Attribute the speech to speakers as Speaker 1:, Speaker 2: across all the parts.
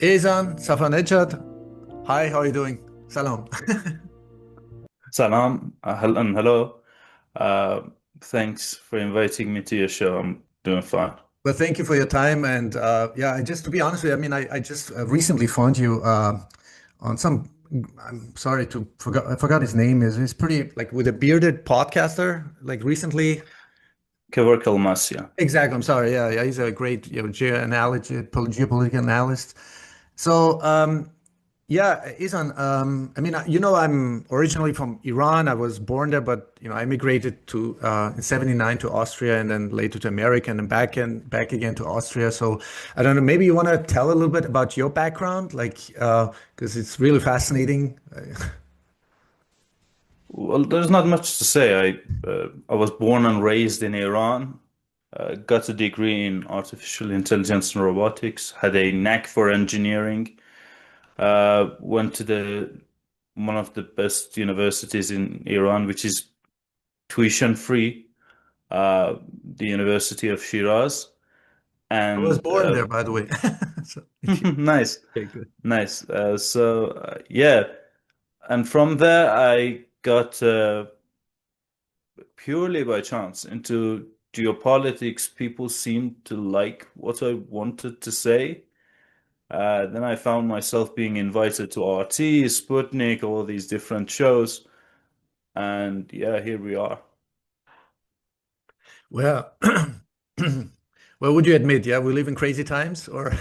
Speaker 1: Ehsan Safarnejad. Hi, how are you doing? Salam.
Speaker 2: Salam, and hello. Uh, Thanks for inviting me to your show. I'm doing fine.
Speaker 1: Well, thank you for your time. And yeah, just to be honest with you, I just recently found you on some. I'm sorry to forgot. I forgot his name. Is pretty like with a bearded podcaster. Like recently.
Speaker 2: Kevork Masya.
Speaker 1: Exactly. I'm sorry. Yeah, yeah. He's a great geopolitical analyst. So yeah, Isan, I'm originally from Iran. I was born there, but I immigrated to in '79 to Austria and then later to America and then back again to Austria. So I don't know, maybe you want to tell a little bit about your background, like because it's really fascinating.
Speaker 2: Well, there's not much to say. I was born and raised in Iran. Got a degree in artificial intelligence and robotics. Had a knack for engineering. Went to the one of the best universities in Iran, which is tuition free. The University of Shiraz,
Speaker 1: I was
Speaker 2: and
Speaker 1: born there, by the way. So if you,
Speaker 2: nice.
Speaker 1: okay, good.
Speaker 2: Nice. Yeah, and from there I got purely by chance into geopolitics. People seemed to like what I wanted to say. Then I found myself being invited to RT, Sputnik, all these different shows, and yeah, here we are.
Speaker 1: Well, well, would you admit, yeah, we live in crazy times, or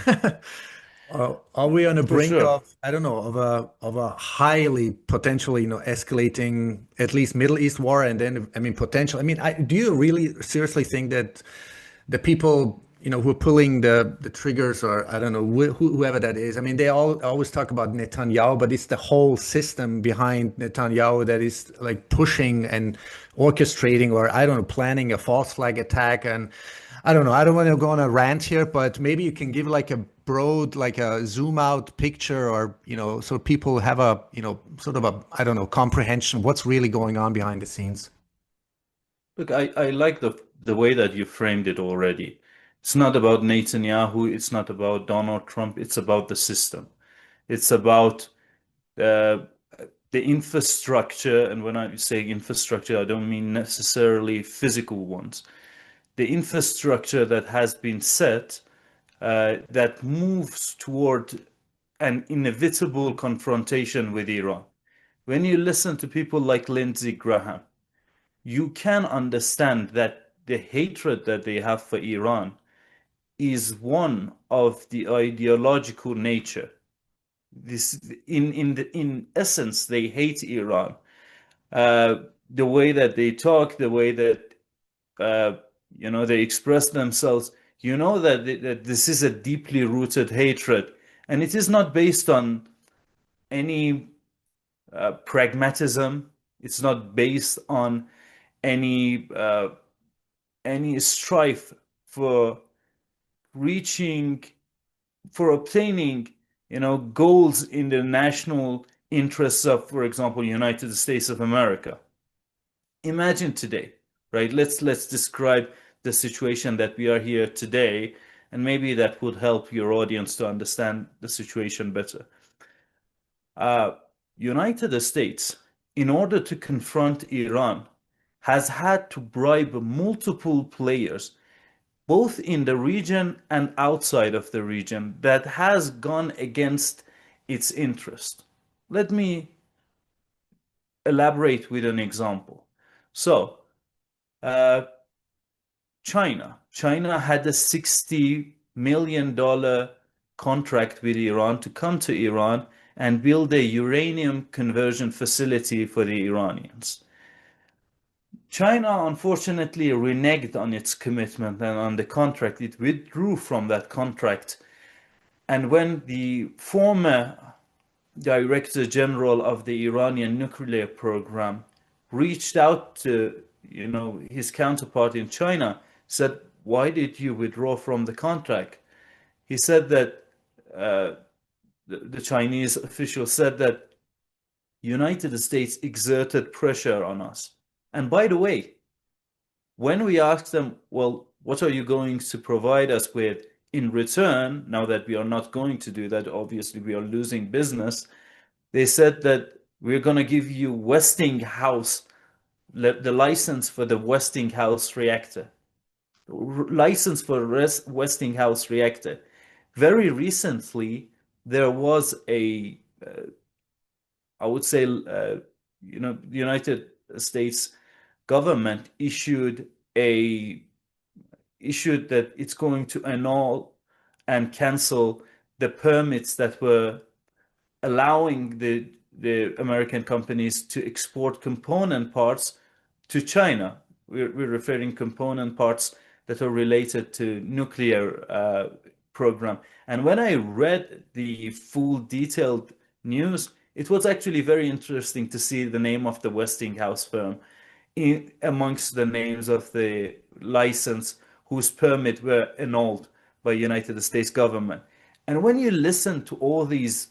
Speaker 1: are we on the
Speaker 2: For
Speaker 1: brink
Speaker 2: sure.
Speaker 1: of, I don't know, of a highly potentially, escalating at least Middle East war, and then, I mean, potential. I mean, do you really seriously think that the people, who are pulling the triggers, or I don't know, whoever that is, I mean, they all always talk about Netanyahu, but it's the whole system behind Netanyahu that is like pushing and orchestrating, or I don't know, planning a false flag attack. And I don't know, I don't want to go on a rant here, but maybe you can give like a broad, like a zoom out picture, or, so people have a, sort of a, I don't know, comprehension what's really going on behind the scenes.
Speaker 2: Look, I like the way that you framed it already. It's not about Netanyahu, it's not about Donald Trump, it's about the system. It's about uh, the infrastructure, and when I say infrastructure, I don't mean necessarily physical ones. The infrastructure that has been set that moves toward an inevitable confrontation with Iran. When you listen to people like Lindsey Graham, you can understand that the hatred that they have for Iran is one of the ideological nature. This in essence, they hate Iran. The way that they talk, the way that uh, they express themselves, that this is a deeply rooted hatred, and it is not based on any pragmatism. It's not based on any strife for reaching, for obtaining, goals in the national interests of, for example, United States of America. Imagine today, right? Let's describe the situation that we are here today, and maybe that would help your audience to understand the situation better. Uh, United States, in order to confront Iran, has had to bribe multiple players, both in the region and outside of the region, that has gone against its interest. Let me elaborate with an example. So, uh, China had a $60 million contract with Iran to come to Iran and build a uranium conversion facility for the Iranians. China unfortunately reneged on its commitment and on the contract. It withdrew from that contract. And when the former Director General of the Iranian nuclear program reached out to, his counterpart in China, said, "Why did you withdraw from the contract?" He said that uh, the Chinese official said that United States exerted pressure on us. And by the way, when we asked them, well, what are you going to provide us with? in return, now that we are not going to do that, obviously we are losing business. They said that we're going to give you Westinghouse, the license for the Westinghouse reactor, license for Westinghouse reactor. Very recently, there was I would say, the United States government issued that it's going to annul and cancel the permits that were allowing the American companies to export component parts to China. We're referring component parts that are related to nuclear program. And when I read the full detailed news, it was actually very interesting to see the name of the Westinghouse firm amongst the names of the license whose permit were annulled by United States government. And when you listen to all these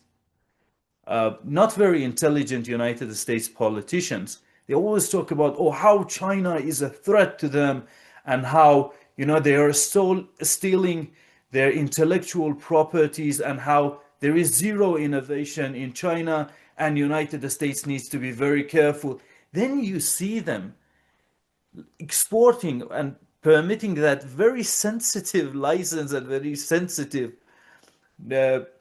Speaker 2: not very intelligent United States politicians, they always talk about, oh, how China is a threat to them and how, they are stealing their intellectual properties and how there is zero innovation in China and United States needs to be very careful. Then you see them exporting and permitting that very sensitive license and very sensitive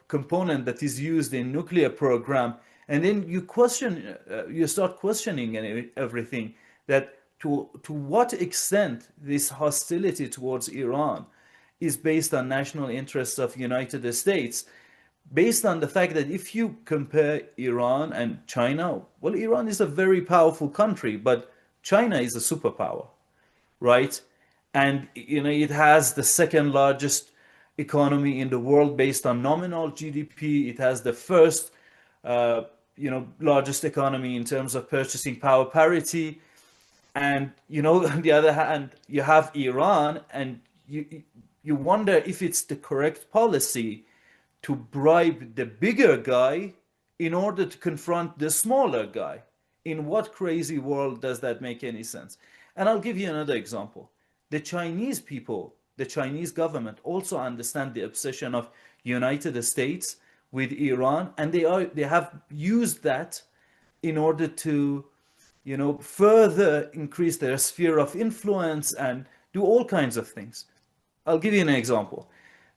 Speaker 2: component that is used in nuclear program, and then you start questioning everything, that to what extent this hostility towards Iran is based on national interests of United States, based on the fact that if you compare Iran and China, well, Iran is a very powerful country, but China is a superpower, right? And it has the second largest economy in the world based on nominal GDP. It has the first, largest economy in terms of purchasing power parity. And on the other hand, you have Iran, and you wonder if it's the correct policy to bribe the bigger guy in order to confront the smaller guy. In what crazy world does that make any sense? And I'll give you another example. The Chinese people, the Chinese government also understand the obsession of United States with Iran, and they have used that in order to, further increase their sphere of influence and do all kinds of things. I'll give you an example.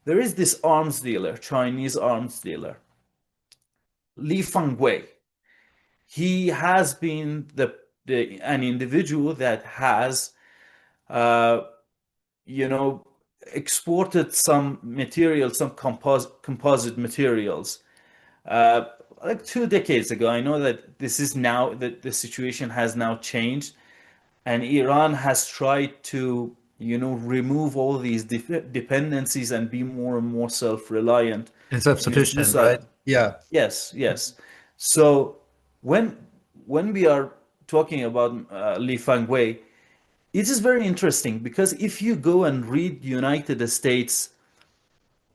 Speaker 2: There is this arms dealer, Chinese arms dealer, Li Fengwei. He has been an individual that has, exported some materials, some composite materials, like 2 decades ago. I know that that the situation has now changed, and Iran has tried to, remove all these dependencies and be more and more self-reliant
Speaker 1: And
Speaker 2: in its
Speaker 1: self-sufficient,
Speaker 2: missile.
Speaker 1: right? Yeah.
Speaker 2: Yes, yes. So when we are talking about Li Fengwei, it is very interesting because if you go and read United States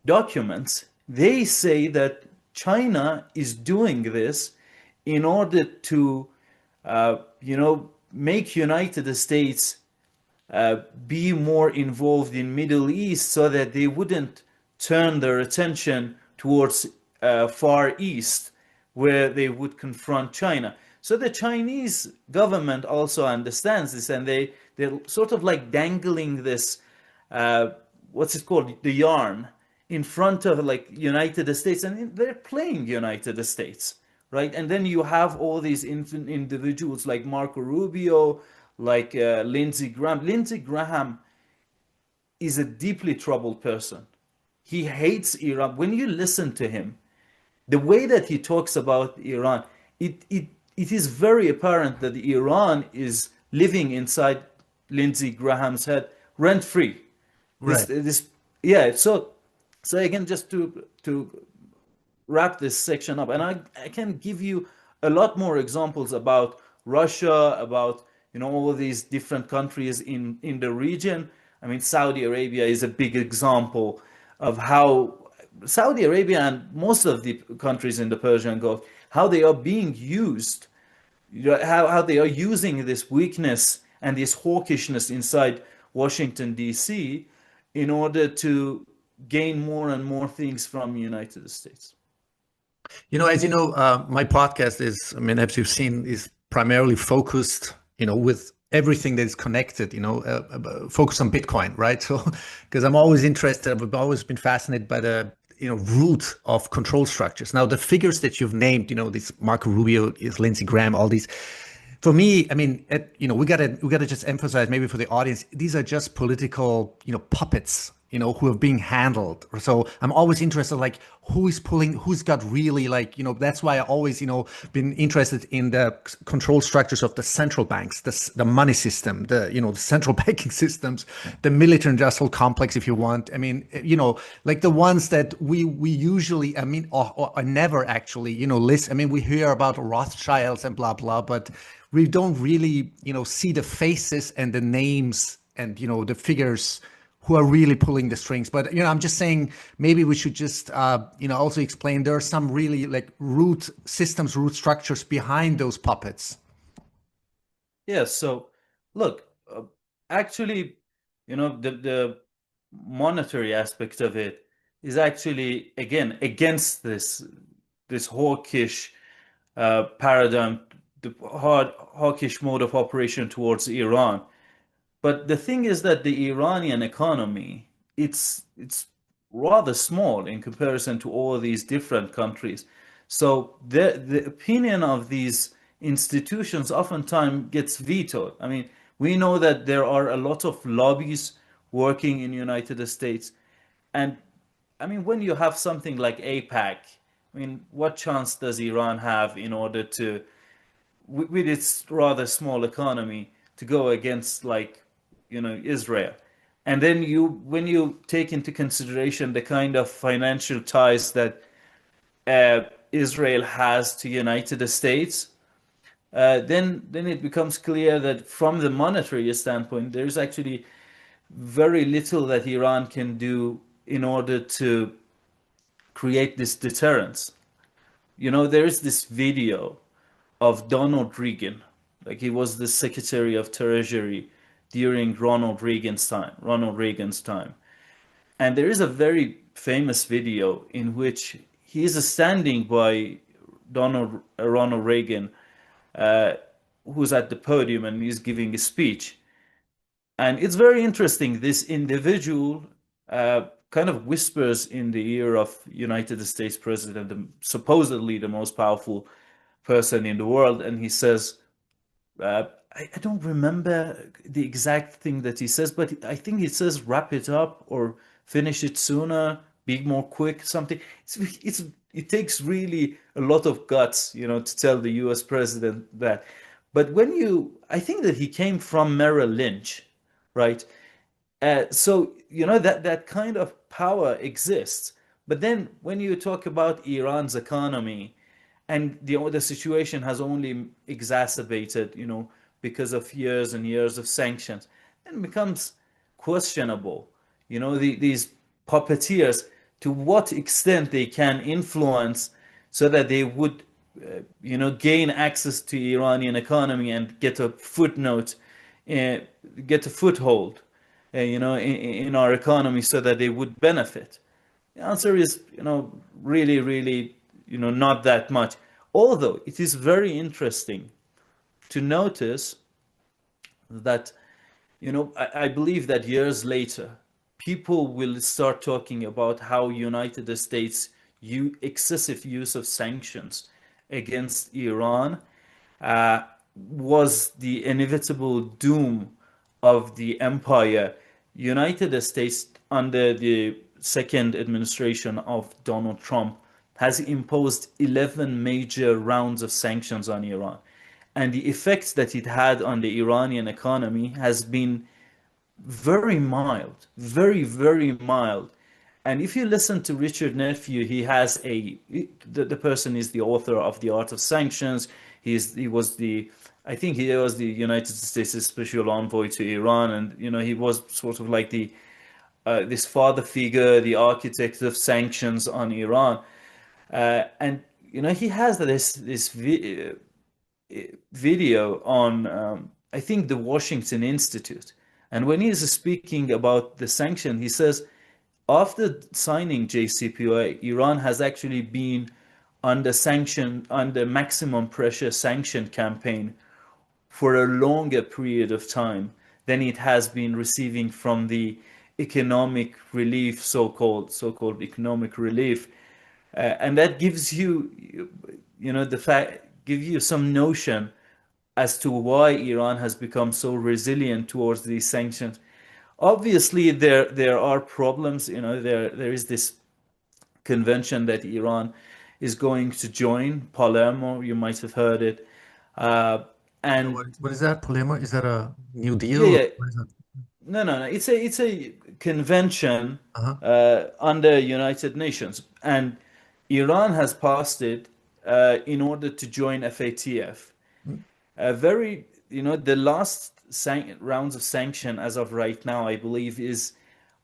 Speaker 2: documents, they say that China is doing this in order to, make United States be more involved in Middle East so that they wouldn't turn their attention towards Far East, where they would confront China. So the Chinese government also understands this, and they're sort of like dangling this, what's it called, the yarn, in front of like United States, and they're playing United States, right? And then you have all these individuals like Marco Rubio, like Lindsey Graham. Lindsey Graham is a deeply troubled person. He hates Iran. When you listen to him, the way that he talks about Iran, it is very apparent that Iran is living inside Lindsey Graham's head rent free.
Speaker 1: Right.
Speaker 2: Yeah. So again, just to wrap this section up, and I can give you a lot more examples about Russia, about all of these different countries in the region. I mean, Saudi Arabia is a big example of how Saudi Arabia and most of the countries in the Persian Gulf, how they are being used, how they are using this weakness and this hawkishness inside Washington, D.C. in order to gain more and more things from the United States.
Speaker 1: As you know, my podcast is, I mean, as you've seen, is primarily focused, with everything that is connected, focused on Bitcoin, right? So, because I'm always interested, I've always been fascinated by the, root of control structures. Now, the figures that you've named, this Marco Rubio, is Lindsey Graham, all these, for me, I mean, we gotta just emphasize, maybe for the audience, these are just political, puppets, who are being handled. So I'm always interested, like, who's got really, like, that's why I always, been interested in the control structures of the central banks, the money system, the central banking systems, the military industrial complex, if you want. I mean, like the ones that we usually, I mean, or never actually, list. I mean, we hear about Rothschilds and blah blah, but we don't really, see the faces and the names and, the figures who are really pulling the strings. But, I'm just saying, maybe we should just, also explain there are some really, like, root systems, root structures behind those puppets.
Speaker 2: Yeah, so look, actually, the monetary aspect of it is actually, again, against this hawkish paradigm, the hawkish mode of operation towards Iran. But the thing is that the Iranian economy, it's rather small in comparison to all these different countries. So the opinion of these institutions oftentimes gets vetoed. I mean, we know that there are a lot of lobbies working in the United States. And I mean, when you have something like APAC, I mean, what chance does Iran have in order to, with its rather small economy, to go against, like, Israel? And then when you take into consideration the kind of financial ties that Israel has to United States, then it becomes clear that from the monetary standpoint, there's actually very little that Iran can do in order to create this deterrence. There is this video of Donald Reagan, like he was the Secretary of Treasury during Ronald Reagan's time. And there is a very famous video in which he is standing by Ronald Reagan, uh, who's at the podium and he's giving a speech. And it's very interesting. This individual kind of whispers in the ear of United States President, supposedly the most powerful person in the world, and he says, I don't remember the exact thing that he says, but I think he says wrap it up or finish it sooner, be more quick, something. It takes really a lot of guts, to tell the US president that. But I think that he came from Merrill Lynch, right? So that kind of power exists. But then when you talk about Iran's economy, and the situation has only exacerbated, because of years and years of sanctions, then it becomes questionable. These puppeteers, to what extent they can influence so that they would, gain access to Iranian economy and get a footnote, uh, get a foothold, in our economy so that they would benefit. The answer is, really, really, not that much. Although it is very interesting to notice that, I believe that years later, people will start talking about how United States excessive use of sanctions against Iran uh, was the inevitable doom of the empire. United States, under the second administration of Donald Trump, has imposed 11 major rounds of sanctions on Iran. And the effects that it had on the Iranian economy has been very mild, very, very mild. And if you listen to Richard Nephew, the person is the author of The Art of Sanctions. I think he was the United States special envoy to Iran, and he was sort of like this father figure, the architect of sanctions on Iran. And he has this video on, I think, the Washington Institute. And when he is speaking about the sanction, he says, After signing JCPOA, Iran has actually been under maximum pressure sanction campaign for a longer period of time than it has been receiving from the economic relief, so-called economic relief, and that gives you, the fact, give you some notion as to why Iran has become so resilient towards these sanctions. Obviously, there are problems. There is this convention that Iran is going to join, Palermo. You might have heard it, uh,
Speaker 1: No,
Speaker 2: and
Speaker 1: what is that, Palermo? Is that a New
Speaker 2: yeah,
Speaker 1: Deal?
Speaker 2: yeah.
Speaker 1: What is that?
Speaker 2: No, no, no. It's a convention
Speaker 1: Uh-huh.
Speaker 2: under United Nations, and Iran has passed it in order to join FATF.
Speaker 1: Mm.
Speaker 2: The last rounds of sanction as of right now, I believe, is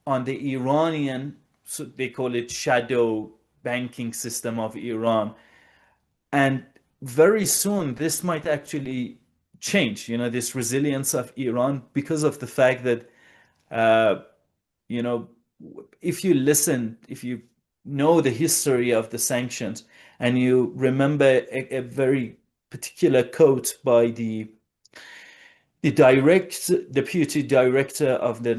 Speaker 2: on the Iranian, so they call it shadow banking system of Iran. And very soon, this might actually change, this resilience of Iran because of the fact that, uh, you know, if you know the history of the sanctions and you remember a very particular quote by the deputy director of the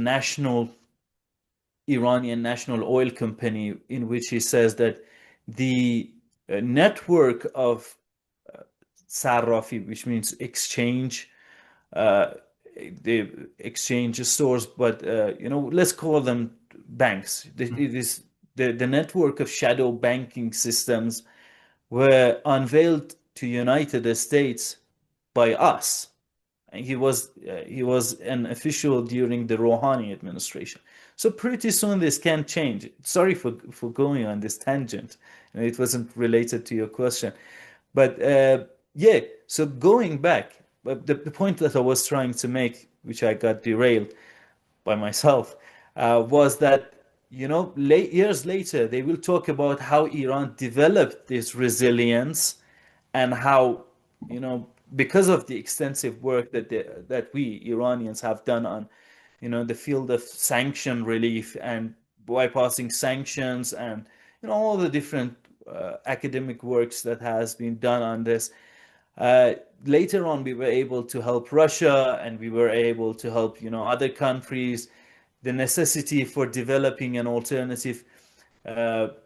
Speaker 2: Iranian National Oil Company, in which he says that the network of Sarrafi, which means exchange, uh, the exchange stores, but let's call them banks. It is the network of shadow banking systems were unveiled to United States by us. He was an official during the Rouhani administration. So pretty soon this can change. Sorry for going on this tangent. It wasn't related to your question, but yeah. So going back, but the point that I was trying to make, which I got derailed by myself, was that years later they will talk about how Iran developed this resilience and how because of the extensive work that we Iranians have done on the field of sanction relief and bypassing sanctions and all the different academic works that has been done on this. Uh, Later on, we were able to help Russia and we were able to help other countries. The necessity for developing an alternative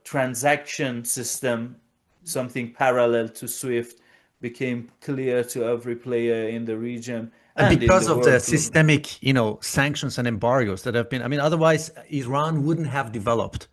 Speaker 2: transaction system, something parallel to SWIFT, became clear to every player in the region
Speaker 1: And
Speaker 2: and in
Speaker 1: because
Speaker 2: the
Speaker 1: of the
Speaker 2: world.
Speaker 1: systemic, sanctions and embargoes that have been, I mean, otherwise Iran wouldn't have developed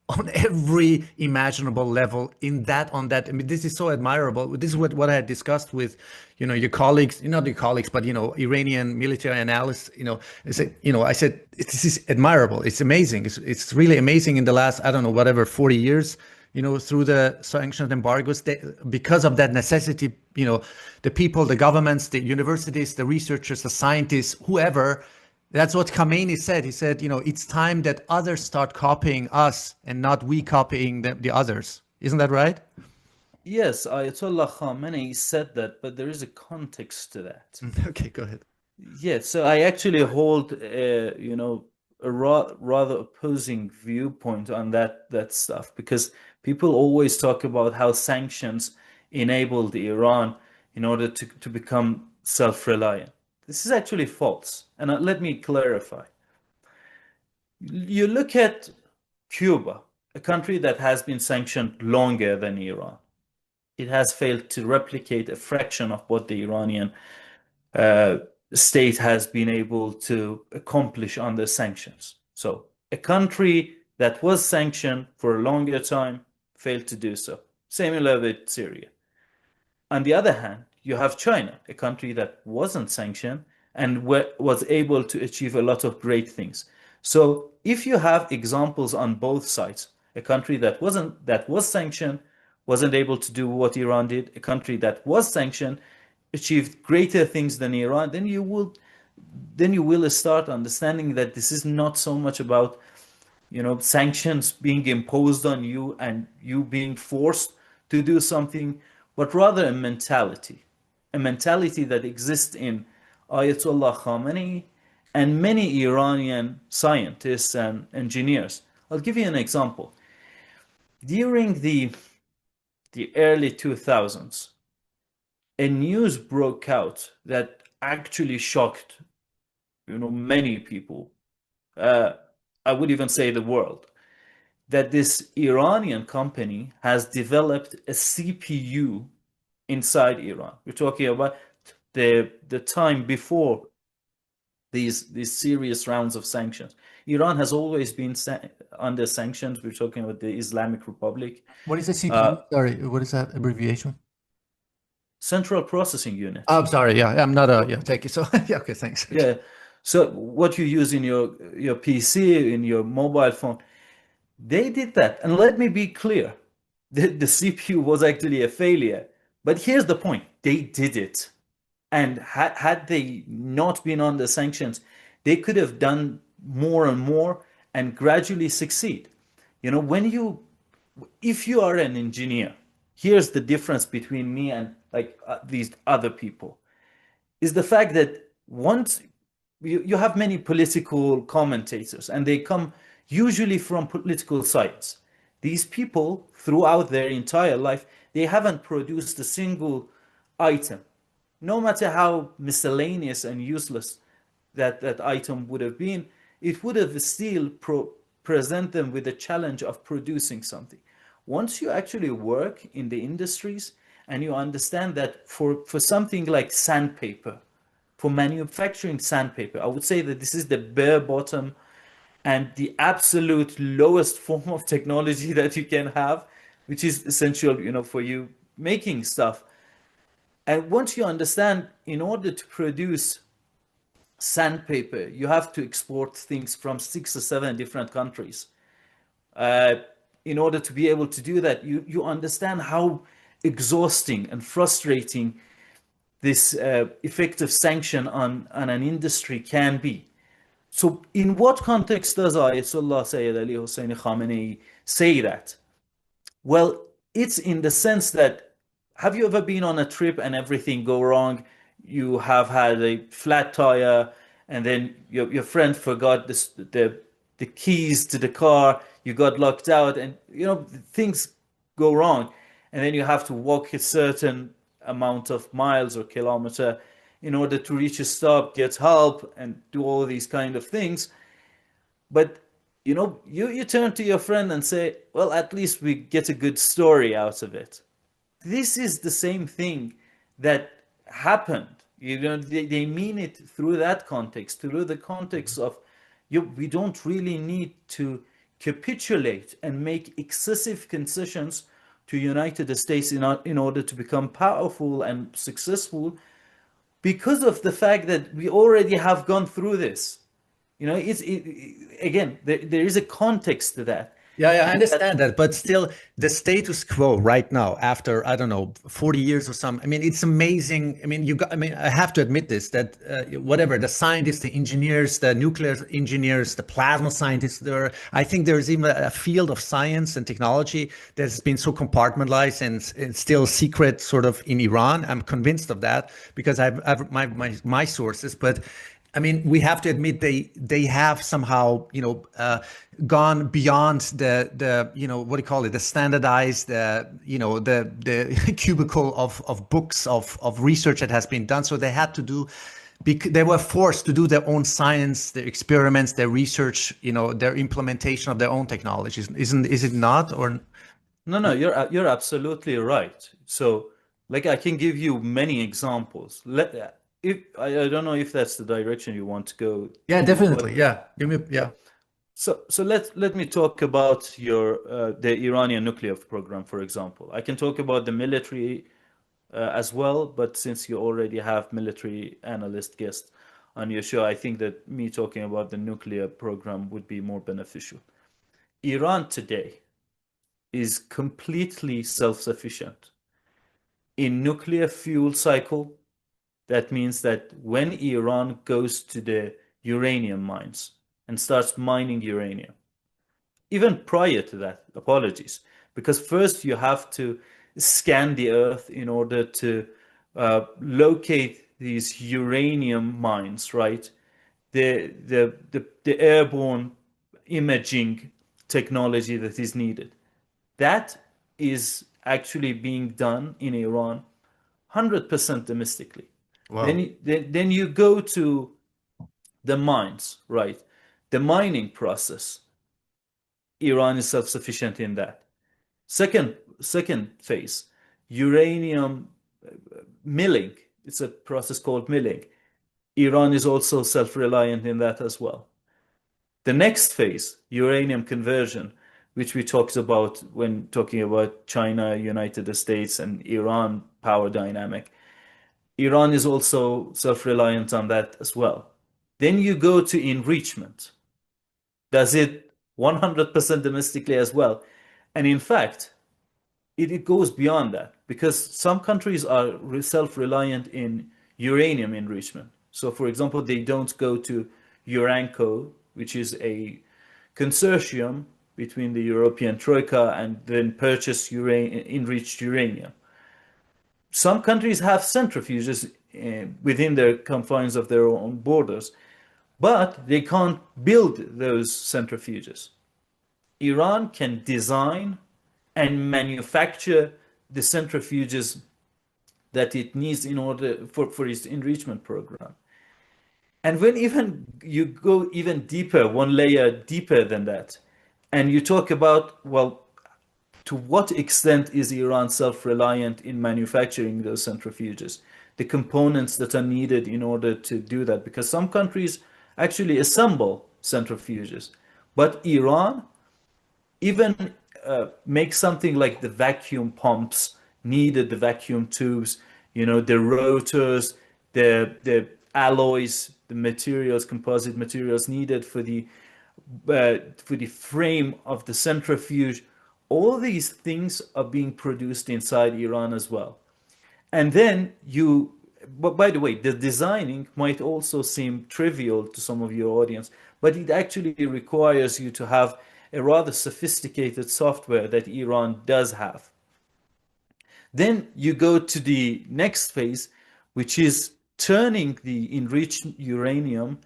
Speaker 1: on every imaginable level on that. I mean, this is so admirable. This is what I had discussed with, your colleagues, not your colleagues, but, Iranian military analysts, I said, this is admirable. It's amazing. It's really amazing in the last, I don't know, whatever, 40 years, through the sanctions embargoes, because of that necessity, the people, the governments, the universities, the researchers, the scientists, whoever. That's what Khamenei said. He said, it's time that others start copying us and not we copying the others. Isn't that right?
Speaker 2: Yes, Ayatollah Khamenei said that, but there is a context to that.
Speaker 1: Okay, go ahead.
Speaker 2: Yeah, so I actually hold, a rather opposing viewpoint on that stuff because people always talk about how sanctions enabled Iran in order to become self-reliant. This is actually false, and let me clarify. You look at Cuba, a country that has been sanctioned longer than Iran. It has failed to replicate a fraction of what the Iranian uh, state has been able to accomplish under sanctions. So a country that was sanctioned for a longer time failed to do so. Similar with Syria. On the other hand, you have China, a country that wasn't sanctioned and was able to achieve a lot of great things. So if you have examples on both sides, a country that was sanctioned wasn't able to do what Iran did, a country that was sanctioned achieved greater things than Iran, then you will start understanding that this is not so much about sanctions being imposed on you and you being forced to do something, but rather a mentality that exists in Ayatollah Khamenei and many Iranian scientists and engineers. I'll give you an example. During the early 2000s, a news broke out that actually shocked, many people. Uh, I would even say the world, that this Iranian company has developed a CPU inside Iran. We're talking about the time before these serious rounds of sanctions. Iran has always been under sanctions. We're talking about the Islamic Republic.
Speaker 1: What is the
Speaker 2: Uh,
Speaker 1: CPU? Sorry, what is that abbreviation?
Speaker 2: Central Processing Unit.
Speaker 1: Oh, sorry. Yeah, I'm not a, yeah, thank you. So, yeah, okay, thanks. Okay.
Speaker 2: Yeah. So what you use in your PC, in your mobile phone, they did that. And let me be clear, the CPU was actually a failure. But here's the point: they did it. And had they not been under sanctions, they could have done more and more and gradually succeed. When if you are an engineer, here's the difference between me and like these other people, is the fact that once you have many political commentators and they come usually from political sites. These people, throughout their entire life, they haven't produced a single item, no matter how miscellaneous and useless that item would have been. It would have still present them with the challenge of producing something. Once you actually work in the industries and you understand that for something like sandpaper, for manufacturing sandpaper, I would say that this is the bare bottom and the absolute lowest form of technology that you can have, which is essential, for you making stuff. And once you understand, in order to produce sandpaper, you have to export things from 6 or 7 different countries. Uh, in order to be able to do that, you understand how exhausting and frustrating this effective sanction on an industry can be. So, in what context does Ayatollah Sayyid Ali Hosseini Khamenei say that? Well, it's in the sense that, have you ever been on a trip and everything go wrong? You have had a flat tire, and then your friend forgot the keys to the car. You got locked out, and things go wrong, and then you have to walk a certain amount of miles or kilometer in order to reach a stop, get help, and do all these kind of things. But you turn to your friend and say, well, at least we get a good story out of it. This is the same thing that happened. They mean it through that context, through the context of we don't really need to capitulate and make excessive concessions to United States in order to become powerful and successful, because of the fact that we already have gone through this. Again, there is a context to that.
Speaker 1: Yeah, yeah, I
Speaker 2: And that,
Speaker 1: understand that, but still, the status quo right now, after I don't know, 40 years or something. I mean, it's amazing. I mean, I mean, I have to admit this that whatever the scientists, the engineers, the nuclear engineers, the plasma scientists, I think there's even a field of science and technology that's been so compartmentalized and still secret, sort of in Iran. I'm convinced of that because I've my sources, but. I mean, we have to admit they have somehow gone beyond the what do you call it, the standardized the cubicle of books of research that has been done. So they had to do. They were forced to do their own science, their experiments, their research, their implementation of their own technologies. Is it not? Or
Speaker 2: no, you're absolutely right. So, like, I can give you many examples. If I don't know if that's the direction you want to go
Speaker 1: yeah,
Speaker 2: to, but
Speaker 1: definitely, yeah. Give me, yeah.
Speaker 2: so let me talk about the Iranian nuclear program, for example. I can talk about the military as well, but since you already have military analyst guest on your show, I think that me talking about the nuclear program would be more beneficial. Iran today is completely self-sufficient in nuclear fuel cycle. That means that when Iran goes to the uranium mines and starts mining uranium, even prior to that, apologies, because first you have to scan the earth in order to locate these uranium mines, right? The airborne imaging technology that is needed. That is actually being done in Iran 100% domestically.
Speaker 1: Wow.
Speaker 2: Then you go to the mines, right? The mining process. Iran is self-sufficient in that. Second phase, uranium milling. It's a process called milling. Iran is also self-reliant in that as well. The next phase, uranium conversion, which we talked about when talking about China, United States, and Iran power dynamic. Iran is also self-reliant on that as well. Then you go to enrichment. Does it 100% domestically as well? And in fact, it goes beyond that because some countries are self-reliant in uranium enrichment. So, for example, they don't go to Uranco, which is a consortium between the European Troika and then purchase enriched uranium. Some countries have centrifuges within their confines of their own borders, but they can't build those centrifuges. Iran can design and manufacture the centrifuges that it needs in order for its enrichment program. And when even you go even deeper, one layer deeper than that, and you talk about, well, to what extent is Iran self-reliant in manufacturing those centrifuges, the components that are needed in order to do that? Because some countries actually assemble centrifuges, but Iran even make something like the vacuum pumps needed, the vacuum tubes, the rotors, the alloys, the materials, composite materials needed for the frame of the centrifuge. All these things are being produced inside Iran as well. And then but by the way, the designing might also seem trivial to some of your audience, but it actually requires you to have a rather sophisticated software that Iran does have. Then you go to the next phase, which is turning the enriched uranium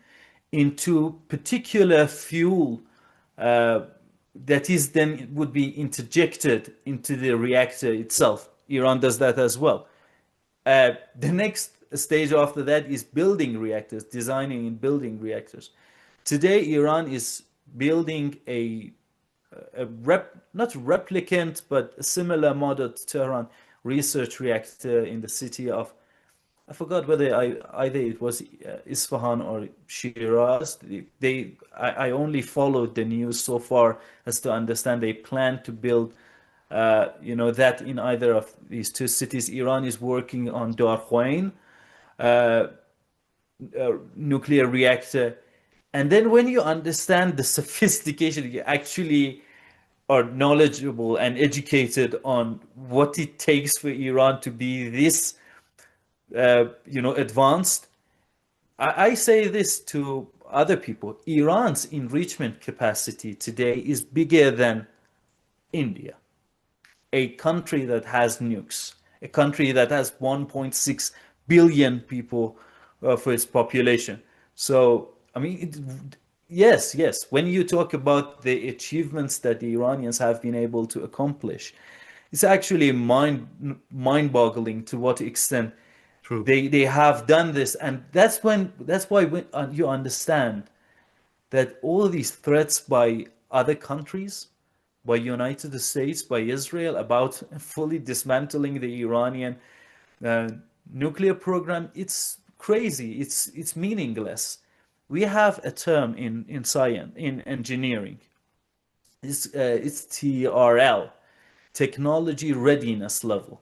Speaker 2: into particular fuel that is then would be interjected into the reactor itself. Iran does that as well. The next stage after that is building reactors, designing and building reactors. Today, Iran is building not replicant, but a similar model to Tehran research reactor in the city of, I forgot whether either it was Isfahan or Shiraz. I only followed the news so far as to understand they plan to build that in either of these two cities. Iran is working on Darkhoain nuclear reactor. And then when you understand the sophistication, you actually are knowledgeable and educated on what it takes for Iran to be this, advanced. I say this to other people. Iran's enrichment capacity today is bigger than India, a country that has nukes, a country that has 1.6 billion people for its population. So, I mean, yes. When you talk about the achievements that the Iranians have been able to accomplish, it's actually mind-boggling to what extent
Speaker 1: True.
Speaker 2: they have done this, and that's why when you understand that all these threats by other countries, by United States, by Israel about fully dismantling the Iranian uh, nuclear program, it's crazy. It's meaningless. We have a term in science, in engineering. It's TRL, technology readiness level.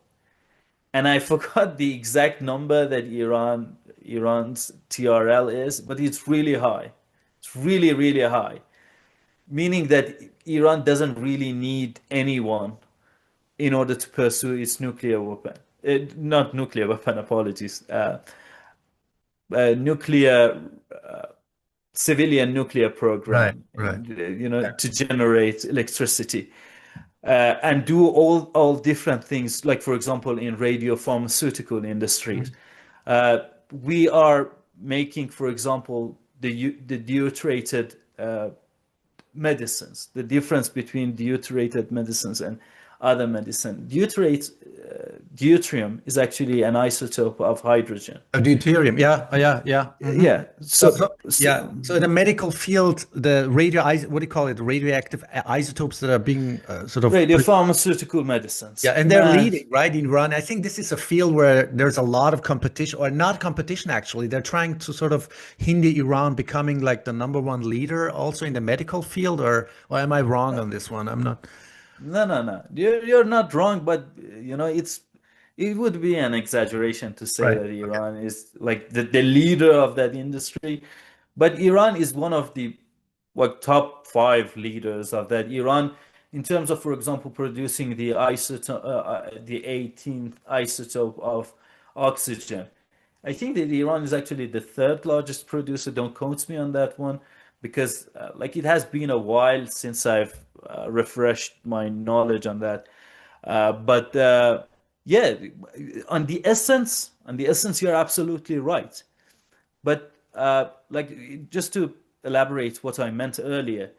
Speaker 2: And I forgot the exact number that Iran's TRL is, but it's really high. It's really, really high, meaning that Iran doesn't really need anyone in order to pursue its nuclear weapon. Not nuclear weapon, apologies. Nuclear civilian nuclear
Speaker 1: Right.
Speaker 2: program,
Speaker 1: Right.
Speaker 2: to generate electricity. And do all different things, like for example in radio pharmaceutical industries. We are making, for example, the deuterated medicines, the difference between deuterated medicines and other medicine. Deuterium is actually an isotope of hydrogen.
Speaker 1: Deuterium, yeah, yeah, yeah.
Speaker 2: Yeah.
Speaker 1: Yeah. So in the medical field, the what do you call it? Radioactive isotopes that are being sort of
Speaker 2: radiopharmaceutical medicines.
Speaker 1: yeah, and they're leading, right, in Iran. I think this is a field where there's a lot of competition, or not competition actually. They're trying to sort of hinder Iran becoming like the number one leader also in the medical field, or am I wrong on this one? I'm not.
Speaker 2: No. You're not wrong, but it would be an exaggeration to say
Speaker 1: Right.
Speaker 2: that Iran is like the leader of that industry. But Iran is one of the top five leaders of that. Iran, in terms of, for example, producing the isotope, the 18th isotope of oxygen. I think that Iran is actually the third largest producer. Don't quote me on that one, because like it has been a while since I've refreshed my knowledge on that. But yeah, on the essence, you're absolutely right. But like just to elaborate what I meant earlier,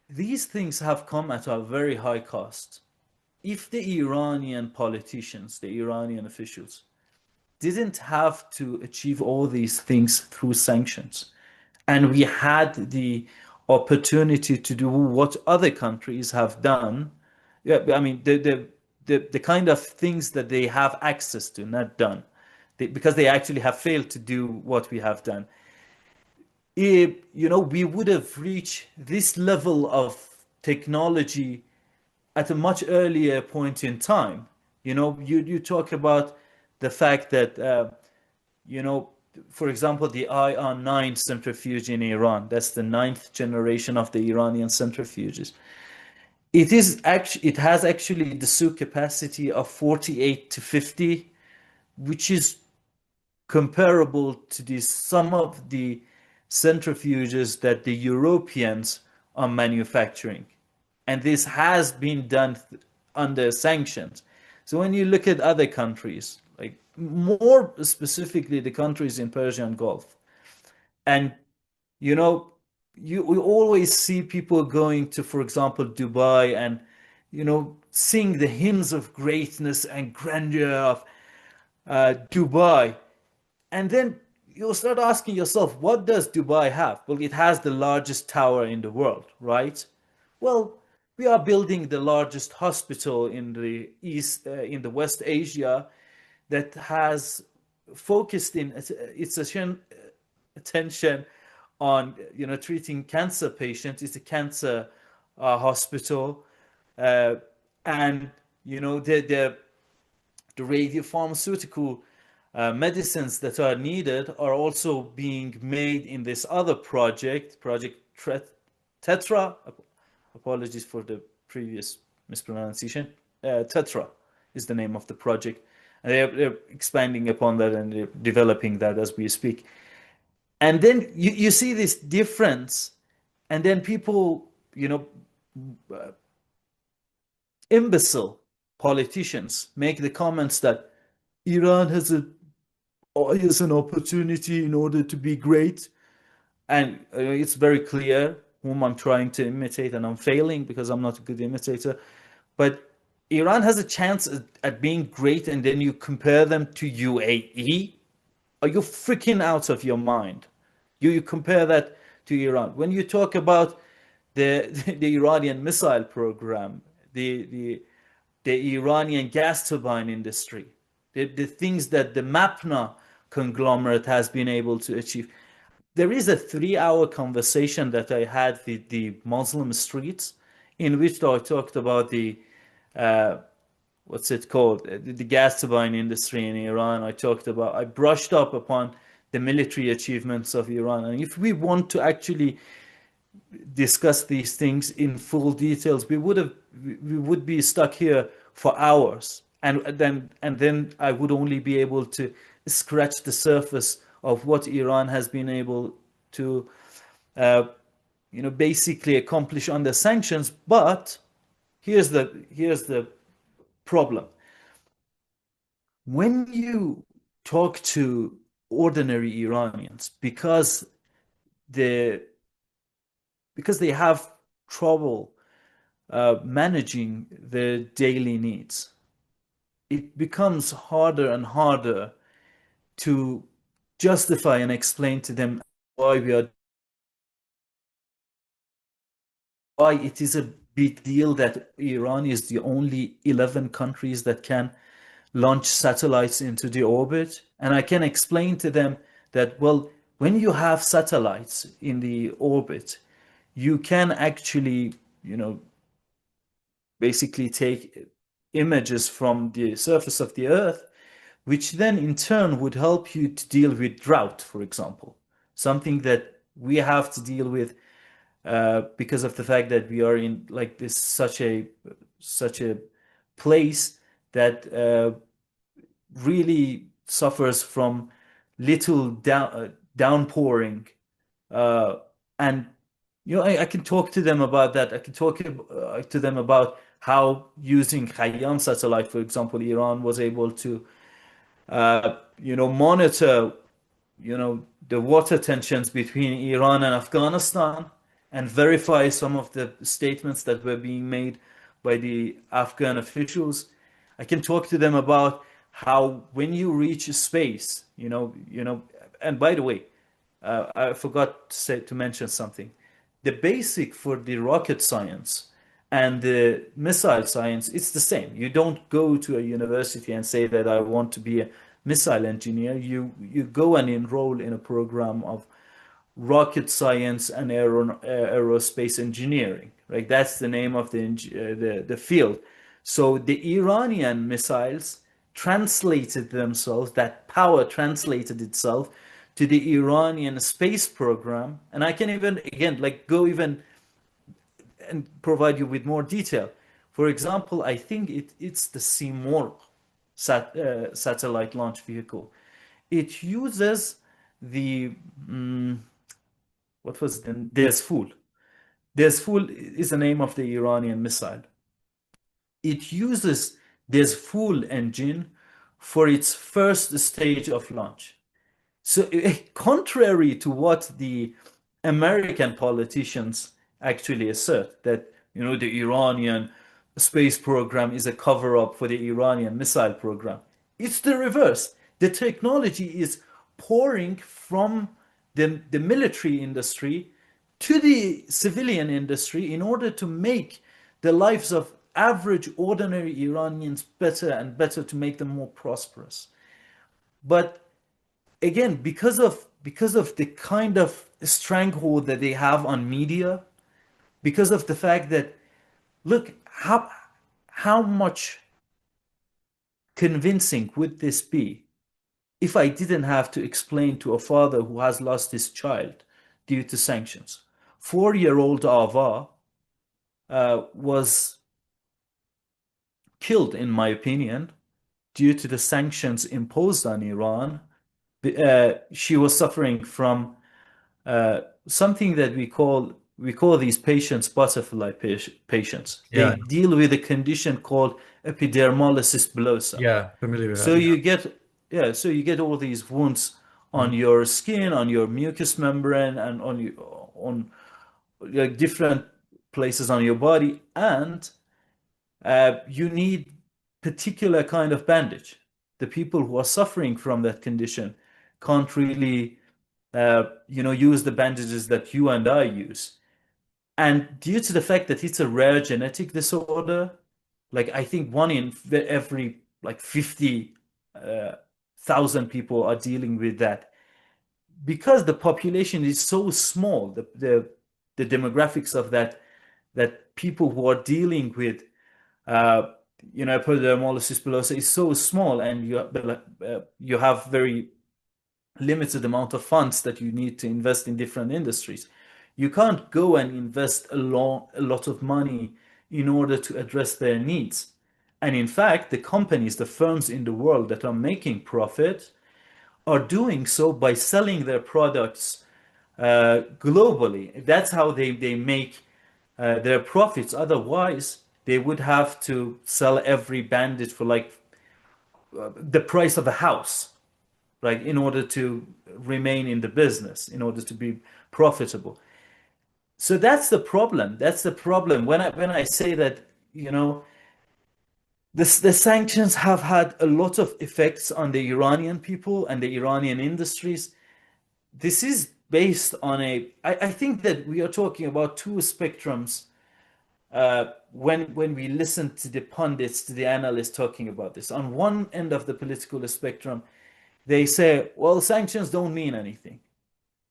Speaker 2: these things have come at a very high cost. If the Iranian politicians, the Iranian officials, didn't have to achieve all these things through sanctions, and we had the opportunity to do what other countries have done, yeah, I mean the kind of things that they have access to, not done, because they actually have failed to do what we have done. We would have reached this level of technology at a much earlier point in time. You talk about the fact that you know, for example, the IR9 centrifuge in Iran, that's the ninth generation of the Iranian centrifuges. It has actually the Sue capacity of 48 to 50, which is comparable to some of the centrifuges that the Europeans are manufacturing. And this has been done under sanctions. So when you look at other countries, like more specifically the countries in Persian Gulf, and you know, we always see people going to, for example, Dubai, and sing the hymns of greatness and grandeur of Dubai. And then you'll start asking yourself, what does Dubai have? Well, it has the largest tower in the world, right? Well, we are building the largest hospital in the in the West Asia, that has focused in its attention on treating cancer patients. It's a cancer hospital, uh, and the radiopharmaceutical medicines that are needed are also being made in this other project Tetra. Apologies for the previous mispronunciation. Tetra is the name of the project, and they're expanding upon that, and they're developing that as we speak. And then you see this difference, and then people, imbecile politicians make the comments that Iran has an opportunity in order to be great. And it's very clear whom I'm trying to imitate, and I'm failing because I'm not a good imitator. But Iran has a chance at being great, and then you compare them to UAE? Are you freaking out of your mind? You compare that to Iran. When you talk about the the Iranian missile program, the Iranian gas turbine industry, the things that the MAPNA conglomerate has been able to achieve. There is a 3-hour conversation that I had with the Muslim streets, in which I talked about the what's it called, the gas turbine industry in Iran. I brushed up upon the military achievements of Iran. And if we want to actually discuss these things in full details, we would be stuck here for hours, and then I would only be able to scratch the surface of what Iran has been able to basically accomplish under sanctions. But here's the problem. When you talk to ordinary Iranians, because they have trouble managing their daily needs. It becomes harder and harder to justify and explain to them why it is a big deal that Iran is the only 11 countries that can launch satellites into the orbit. And I can explain to them that, well, when you have satellites in the orbit, you can actually, basically take images from the surface of the Earth, which then in turn would help you to deal with drought, for example, something that we have to deal with because of the fact that we are in like this such a place that really suffers from little downpouring, uh, and I can talk to them about that. I can talk to them about how using Khayyam satellite, for example, Iran was able to monitor the water tensions between Iran and Afghanistan and verify some of the statements that were being made by the Afghan officials. I can talk to them about how when you reach space, and by the way, I forgot to mention something. The basic for the rocket science and the missile science, it's the same. You don't go to a university and say that I want to be a missile engineer. You go and enroll in a program of rocket science and aerospace engineering, right? That's the name of the field. So the Iranian missiles translated themselves, that power translated itself to the Iranian space program. And I can even, again, like go even and provide you with more detail. For example, I think it's the Seymour satellite launch vehicle. It uses the what was it? Desful. Desful is the name of the Iranian missile. It uses Desful engine for its first stage of launch. So, contrary to what the American politicians actually assert, that the Iranian space program is a cover-up for the Iranian missile program, it's the reverse. The technology is pouring from the military industry to the civilian industry in order to make the lives of average, ordinary Iranians better and better, to make them more prosperous. But again, because of the kind of stranglehold that they have on media, because of the fact that, look, how much convincing would this be if I didn't have to explain to a father who has lost his child due to sanctions? 4-year-old Ava was killed, in my opinion, due to the sanctions imposed on Iran. She was suffering from something that we call these patients butterfly patients. They
Speaker 1: Yeah.
Speaker 2: deal with a condition called epidermolysis bullosa.
Speaker 1: Yeah. Familiar with
Speaker 2: So
Speaker 1: that.
Speaker 2: you get so you get all these wounds
Speaker 1: Yeah.
Speaker 2: on your skin, on your mucous membrane, and on like different places on your body, and you need particular kind of bandage. The people who are suffering from that condition can't really use the bandages that you and I use. And due to the fact that it's a rare genetic disorder, like I think one in every like 50,000 people are dealing with that. Because the population is so small, the demographics of that people who are dealing with uh, epidermolysis bullosa is so small, and you have very limited amount of funds that you need to invest in different industries. You can't go and invest a lot of money in order to address their needs. And in fact, the companies, the firms in the world that are making profit are doing so by selling their products globally. That's how they make their profits. Otherwise, they would have to sell every bandage for like the price of a house, in order to remain in the business, in order to be profitable. So that's the problem. That's the problem. When I say that, you know, the sanctions have had a lot of effects on the Iranian people and the Iranian industries. This is based on I think that we are talking about two spectrums when we listen to the pundits, to the analysts talking about this. On one end of the political spectrum, they say, well, sanctions don't mean anything,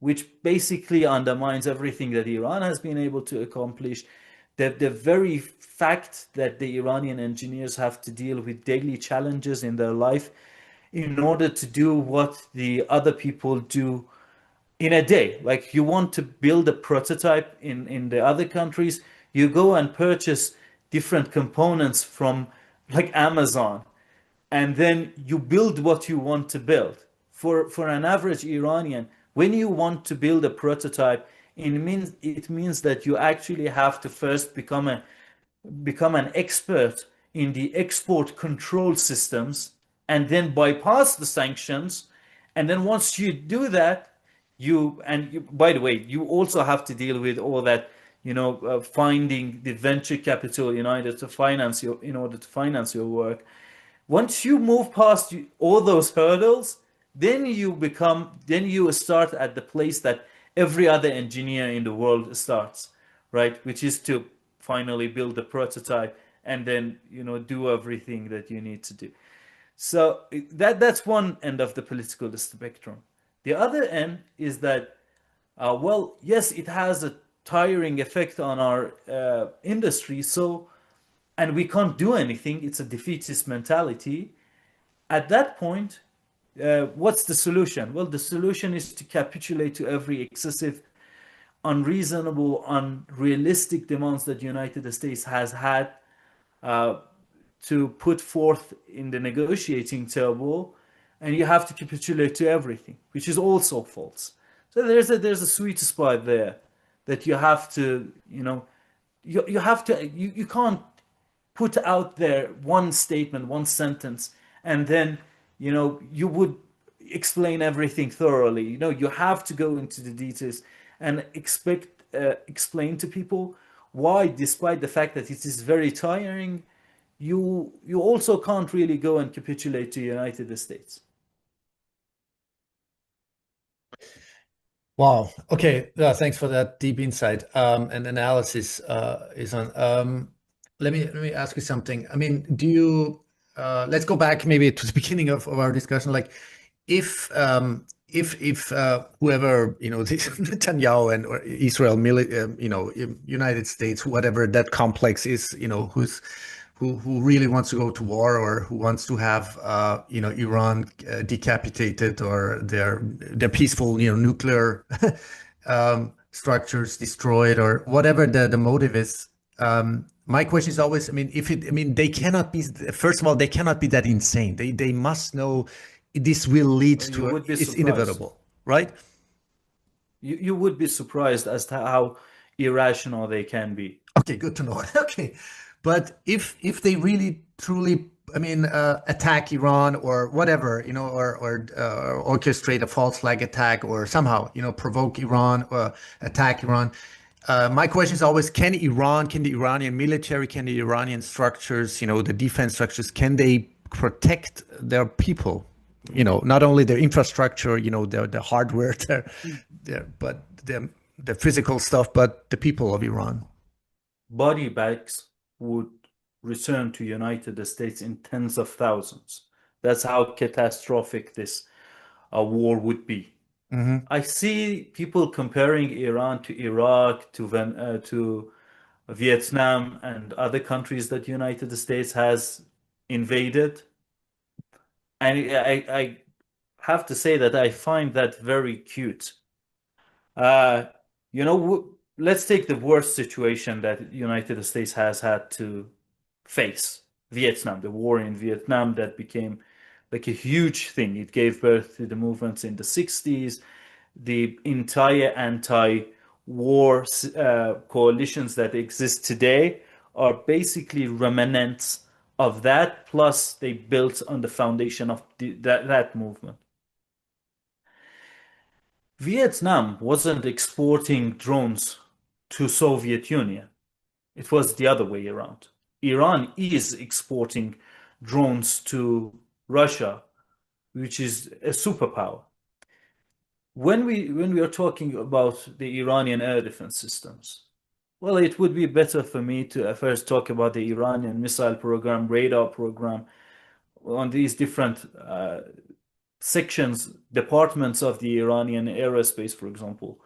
Speaker 2: which basically undermines everything that Iran has been able to accomplish. The very fact that the Iranian engineers have to deal with daily challenges in their life in order to do what the other people do in a day. Like you want to build a prototype in the other countries, you go and purchase different components from like Amazon, and then you build what you want to build. For an average Iranian, when you want to build a prototype, it means that you actually have to first become an expert in the export control systems and then bypass the sanctions. And then once you do that, by the way, you also have to deal with all that, finding the venture capital in order to finance your work. Once you move past all those hurdles, then you start at the place that every other engineer in the world starts, right? Which is to finally build a prototype and then, do everything that you need to do. So that's one end of the political spectrum. The other end is that, well, yes, it has a tiring effect on our industry. So, and we can't do anything. It's a defeatist mentality. At that point, what's the solution? Well, the solution is to capitulate to every excessive, unreasonable, unrealistic demands that the United States has had uh, to put forth in the negotiating table, and you have to capitulate to everything, which is also false. So there's a sweet spot there that you have to, you have to you can't put out there one statement, one sentence, and then you would explain everything thoroughly. You have to go into the details and explain to people why, despite the fact that it is very tiring, you also can't really go and capitulate to the United States.
Speaker 1: Wow. Okay. Thanks for that deep insight and analysis, Ihsan. Let me ask you something. I mean, do you let's go back maybe to the beginning of our discussion. Like, if whoever this Netanyahu and or Israel, United States, whatever that complex is, who really wants to go to war or who wants to have Iran decapitated or their peaceful nuclear structures destroyed or whatever the motive is. My question is always, I mean, they cannot be. First of all, they cannot be that insane. They must know this will lead
Speaker 2: You
Speaker 1: to
Speaker 2: would be
Speaker 1: it's
Speaker 2: surprised.
Speaker 1: inevitable, right?
Speaker 2: You would be surprised as to how irrational they can be.
Speaker 1: Okay, good to know. Okay, but if they really truly, I mean, attack Iran or whatever, or orchestrate a false flag attack or somehow, provoke Iran or attack Iran. My question is always: can the Iranian military, can the Iranian structures, the defense structures, can they protect their people? Not only their infrastructure, the hardware, but the physical stuff, but the people of Iran.
Speaker 2: Body bags would return to United States in tens of thousands. That's how catastrophic this war would be.
Speaker 1: Hmm.
Speaker 2: I see people comparing Iran to Iraq, to Vietnam, and other countries that United States has invaded. And I have to say that I find that very cute. Uh, let's take the worst situation that United States has had to face, Vietnam, the war in Vietnam that became like a huge thing. It gave birth to the movements in the 60s. The entire anti-war coalitions that exist today are basically remnants of that, plus they built on the foundation of that movement. Vietnam wasn't exporting drones to Soviet Union. It was the other way around. Iran is exporting drones to Russia, which is a superpower. When we are talking about the Iranian air defense systems, well, it would be better for me to first talk about the Iranian missile program, radar program, on these different sections, departments of the Iranian aerospace, for example,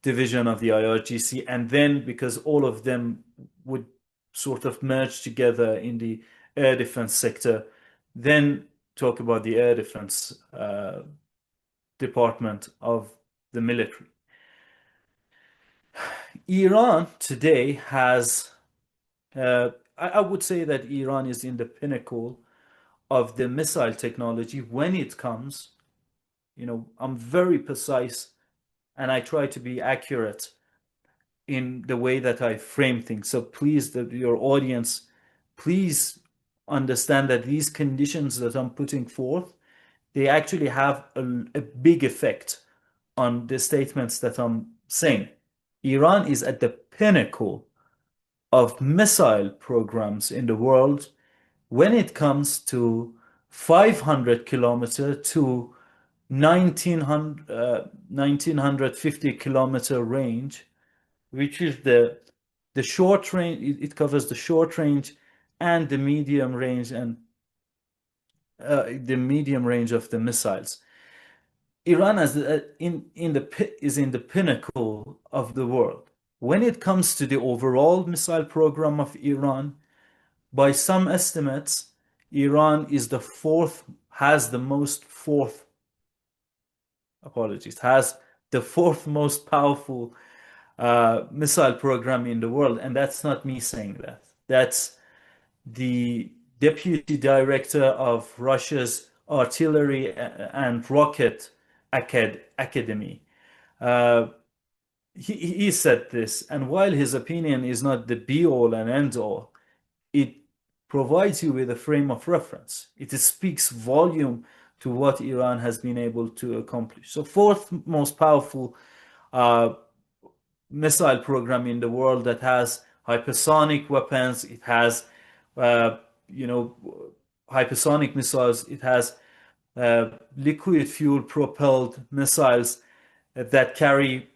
Speaker 2: division of the IRGC, and then because all of them would sort of merge together in the air defense sector, then talk about the air defense department of the military. Iran today has, I would say that Iran is in the pinnacle of the missile technology when it comes, I'm very precise and I try to be accurate in the way that I frame things. So please, your audience, please understand that these conditions that I'm putting forth, they actually have a big effect on the statements that I'm saying. Iran is at the pinnacle of missile programs in the world when it comes to 500 kilometer to 1950 kilometer range, which is the short range. It covers the short range and the medium range and the medium range of the missiles. Iran is in the pinnacle of the world. When it comes to the overall missile program of Iran, by some estimates, Iran is has the fourth most powerful missile program in the world. And that's not me saying that. That's the deputy director of Russia's Artillery and Rocket Academy. He said this, and while his opinion is not the be-all and end-all, it provides you with a frame of reference. It speaks volume to what Iran has been able to accomplish. So fourth most powerful missile program in the world that has hypersonic weapons. It has, hypersonic missiles. It has liquid fuel propelled missiles that carry,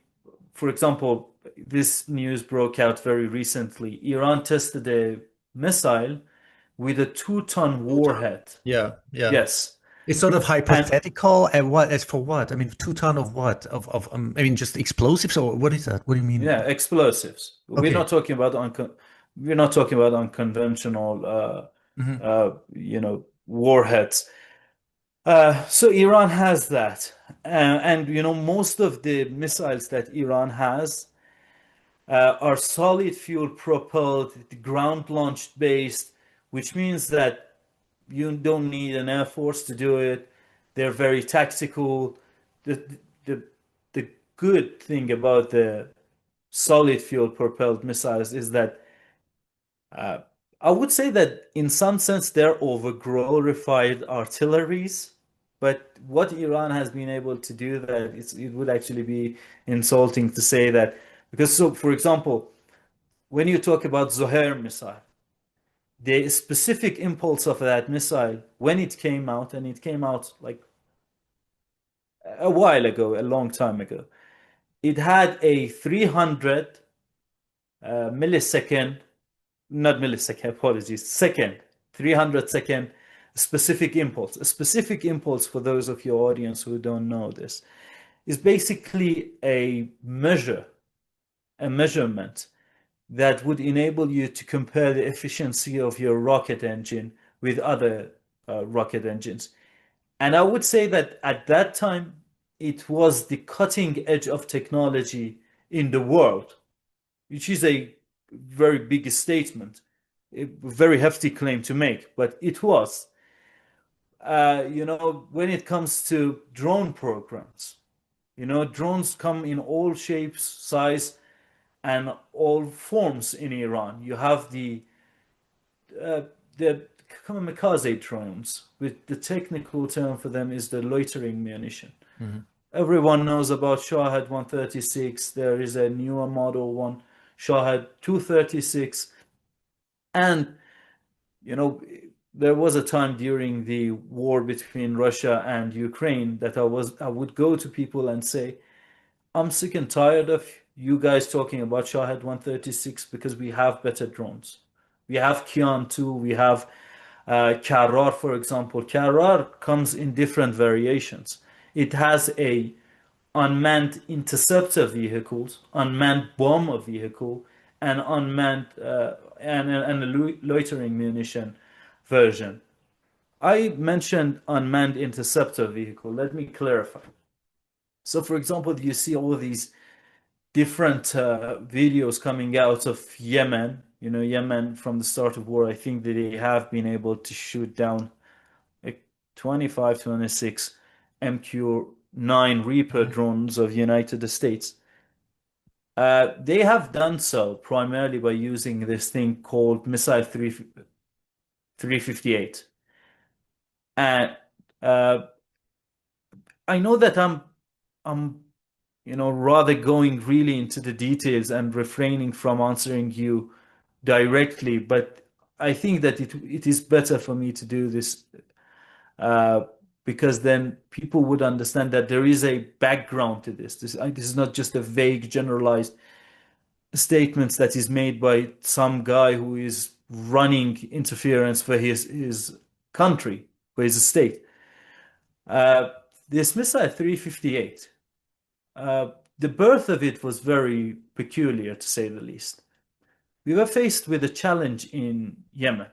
Speaker 2: for example, this news broke out very recently. Iran tested a missile with a 2-ton warhead.
Speaker 1: Yeah.
Speaker 2: Yes.
Speaker 1: It's sort of hypothetical. And what, as for what? I mean, 2 ton of what? I mean, just explosives, or what is that? What do you mean?
Speaker 2: Yeah, explosives.
Speaker 1: Okay.
Speaker 2: We're not talking about unconventional, warheads. So Iran has that, and most of the missiles that Iran has are solid fuel propelled, ground launched based, which means that you don't need an air force to do it. They're very tactical. The good thing about the solid fuel propelled missiles is that I would say that in some sense they're over-glorified artilleries, but what Iran has been able to do, that it would actually be insulting to say that, because so for example, when you talk about Zoher missile, the specific impulse of that missile when it came out, and it came out like a while ago, a long time ago, it had a 300 millisecond, not millisecond, apologies, second, 300-second specific impulse. A specific impulse, for those of your audience who don't know this, is basically a measurement that would enable you to compare the efficiency of your rocket engine with other rocket engines. And I would say that at that time, it was the cutting edge of technology in the world, which is a very big statement, a very hefty claim to make, but it was. When it comes to drone programs, drones come in all shapes, size, and all forms in Iran. You have the kamikaze drones, with the technical term for them is the loitering munition.
Speaker 1: Mm-hmm.
Speaker 2: Everyone knows about Shahed 136. There is a newer model one Shahed 236. And, you know, there was a time during the war between Russia and Ukraine that I would go to people and say, I'm sick and tired of you guys talking about Shahed 136 because we have better drones. We have Kian 2, we have Karrar, for example. Karrar comes in different variations. It has a unmanned interceptor vehicles, unmanned bomber vehicle, and unmanned and a loitering munition version. I mentioned unmanned interceptor vehicle. Let me clarify. So, for example, you see all these different videos coming out of Yemen. You know, Yemen from the start of war, I think that they have been able to shoot down like 25, 26 MQ-9 Reaper drones of United States. They have done so primarily by using this thing called Missile 358. And I know that I'm rather going really into the details and refraining from answering you directly, but I think that it is better for me to do this uh, because then people would understand that there is a background to this. This is not just a vague, generalized statements that is made by some guy who is running interference for his country, for his state. Uh, this missile 358, the birth of it was very peculiar, to say the least. We were faced with a challenge in Yemen.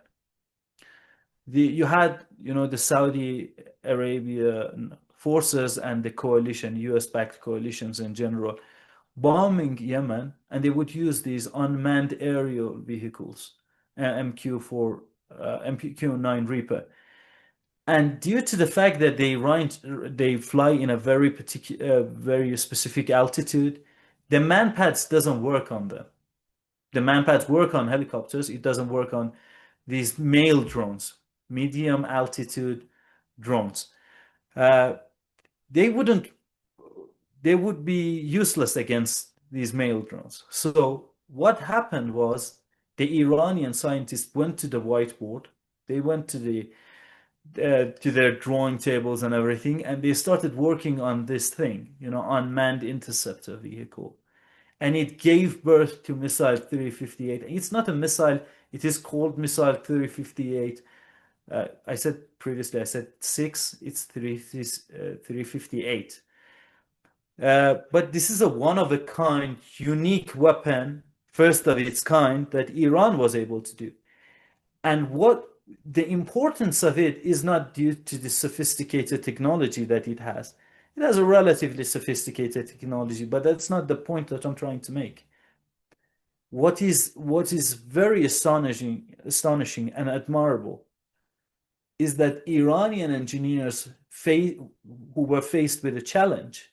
Speaker 2: You had, the Saudi Arabia forces and the coalition, US-backed coalitions in general, bombing Yemen, and they would use these unmanned aerial vehicles, MQ-9 Reaper. And due to the fact that they fly in a very particular, very specific altitude, the manpads doesn't work on them. The manpads work on helicopters. It doesn't work on these MALE drones, medium altitude drones. They would be useless against these MALE drones. So what happened was the Iranian scientists went to the whiteboard. They went to their drawing tables and everything, and they started working on this thing, unmanned interceptor vehicle. And it gave birth to Missile 358. It's not a missile, it is called Missile 358. I said previously, I said 6, it's 358. But this is a one-of-a-kind, unique weapon, first of its kind, that Iran was able to do. And what the importance of it is not due to the sophisticated technology that it has. It has a relatively sophisticated technology, but that's not the point that I'm trying to make. What is very astonishing and admirable is that Iranian engineers who were faced with a challenge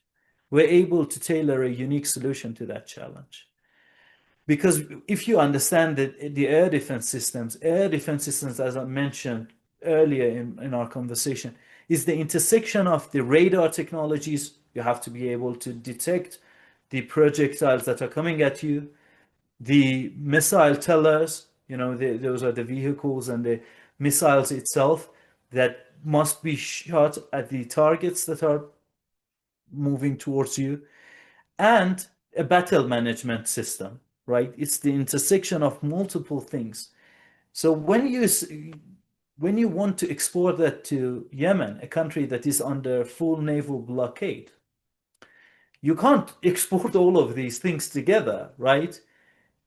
Speaker 2: were able to tailor a unique solution to that challenge. Because if you understand that the air defense systems, as I mentioned earlier in our conversation, is the intersection of the radar technologies. You have to be able to detect the projectiles that are coming at you, the missile tellers, those are the vehicles and the missiles itself that must be shot at the targets that are moving towards you, and a battle management system, right? It's the intersection of multiple things. So when you want to export that to Yemen, a country that is under full naval blockade, you can't export all of these things together, right?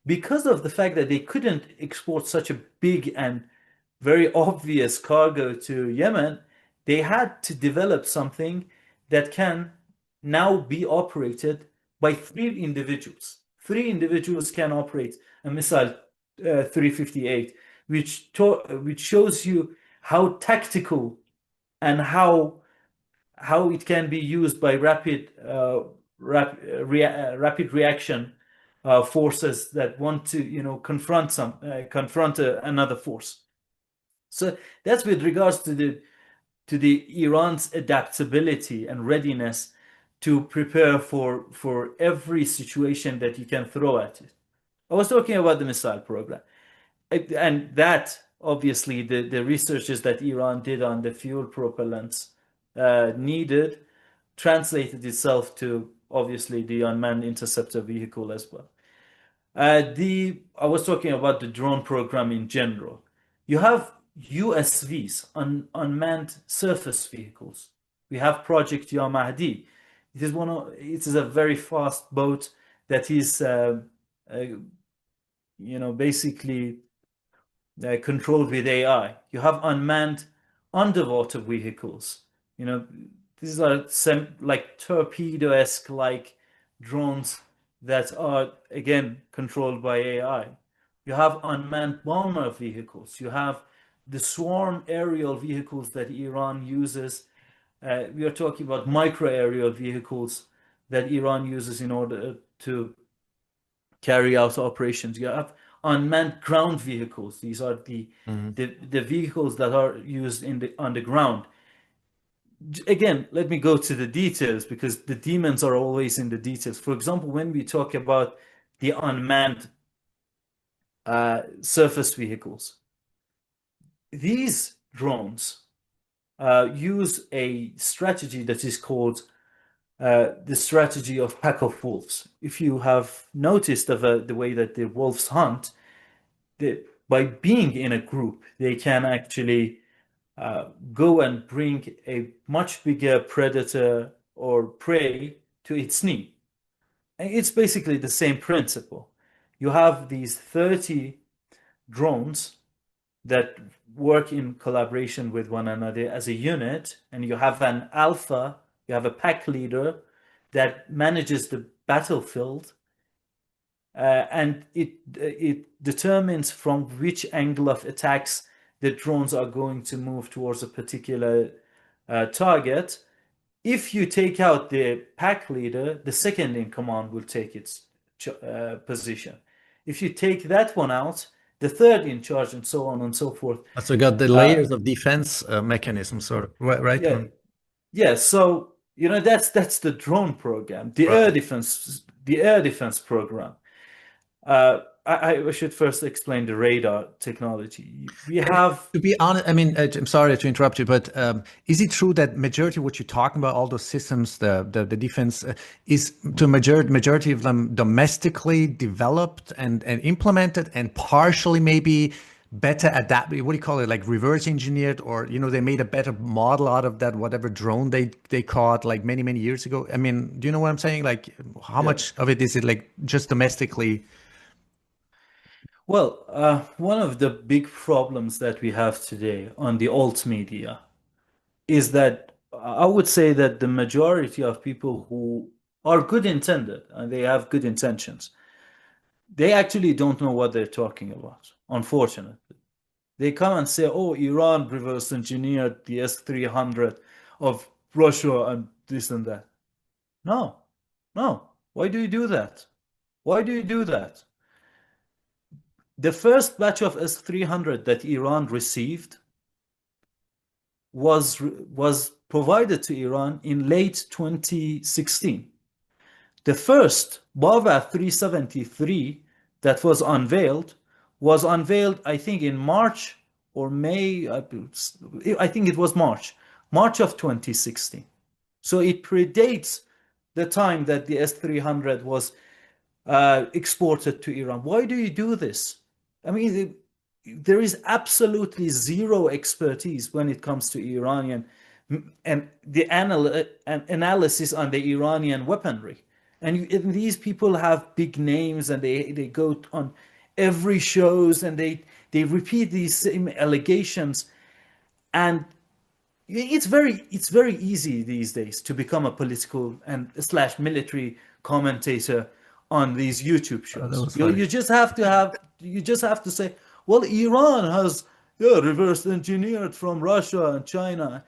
Speaker 2: Because of the fact that they couldn't export such a big and very obvious cargo to Yemen, they had to develop something that can now be operated by 3 individuals. 3 individuals can operate a missile 358, which shows you how tactical and how it can be used by rapid reaction forces that want to confront another force. So that's with regards to the Iran's adaptability and readiness to prepare for every situation that you can throw at it. I was talking about the missile program. And that, obviously, the researches that Iran did on the fuel propellants needed translated itself to, obviously, the unmanned interceptor vehicle as well. I was talking about the drone program in general. You have USVs, unmanned surface vehicles. We have Project Ya Mahdi. It is a very fast boat that is, basically controlled with AI. You have unmanned underwater vehicles. You know, these are like torpedo-esque like drones that are again controlled by AI. You have unmanned bomber vehicles. You have the swarm aerial vehicles that Iran uses. We are talking about micro aerial vehicles that Iran uses in order to carry out operations. You have unmanned ground vehicles. These are the vehicles that are used on the ground. Again, let me go to the details because the demons are always in the details. For example, when we talk about the unmanned surface vehicles, these drones use a strategy that is called the strategy of pack of wolves. If you have noticed the way that the wolves hunt, by being in a group, they can actually go and bring a much bigger predator or prey to its knee. And it's basically the same principle. You have these 30 drones that work in collaboration with one another as a unit, and you have an alpha, you have a pack leader that manages the battlefield, and it determines from which angle of attacks the drones are going to move towards a particular target. If you take out the pack leader, the second in command will take its position. If you take that one out, the third in charge, and so on and so forth.
Speaker 1: So we got the
Speaker 2: Uh,
Speaker 1: layers of defense mechanism, sort of, right?
Speaker 2: yeah, yeah. So that's the drone program,
Speaker 1: Right.
Speaker 2: the air defense program. I should first explain the radar technology. We
Speaker 1: And
Speaker 2: have,
Speaker 1: to be honest, I mean, I'm sorry to interrupt you, but is it true that majority of what you're talking about, all those systems, the defense, is to majority of them domestically developed and implemented, and partially maybe better adapted? What do you call it? Like reverse engineered, or they made a better model out of that whatever drone they caught like many years ago. I mean, do you know what I'm saying? Like, how
Speaker 2: yeah.
Speaker 1: much of it is it like just domestically?
Speaker 2: Well, one of the big problems that we have today on the alt media is that I would say that the majority of people who are good intended and they have good intentions, they actually don't know what they're talking about, unfortunately. They come and say, oh, Iran reverse engineered the S-300 of Russia and this and that. No, no. Why do you do that? Why do you do that? The first batch of S-300 that Iran received was provided to Iran in late 2016. The first Bava 373 that was unveiled, I think, in March or May. I think it was March of 2016. So it predates the time that the S-300 was exported to Iran. Why do you do this? I mean, there is absolutely zero expertise when it comes to Iranian and the analysis on the Iranian weaponry. And these people have big names and they go on every shows and they repeat these same allegations. And it's very easy these days to become a political and slash military commentator on these YouTube
Speaker 1: Oh, that
Speaker 2: shows.
Speaker 1: was
Speaker 2: You
Speaker 1: funny.
Speaker 2: you just have to have you just have to say, well, Iran has reverse engineered from Russia and China.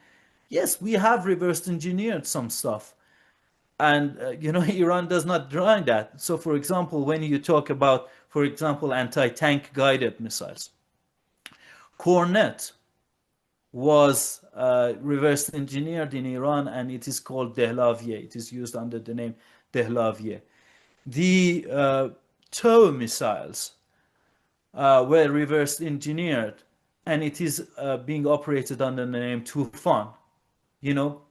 Speaker 2: Yes, we have reverse engineered some stuff, and Iran does not deny that. So, for example, when you talk about, for example, anti-tank guided missiles, Cornet was reverse engineered in Iran, and it is called Dehlaviye. It is used under the name Dehlaviye. The TOW missiles were reverse engineered, and it is being operated under the name Tufan. You know,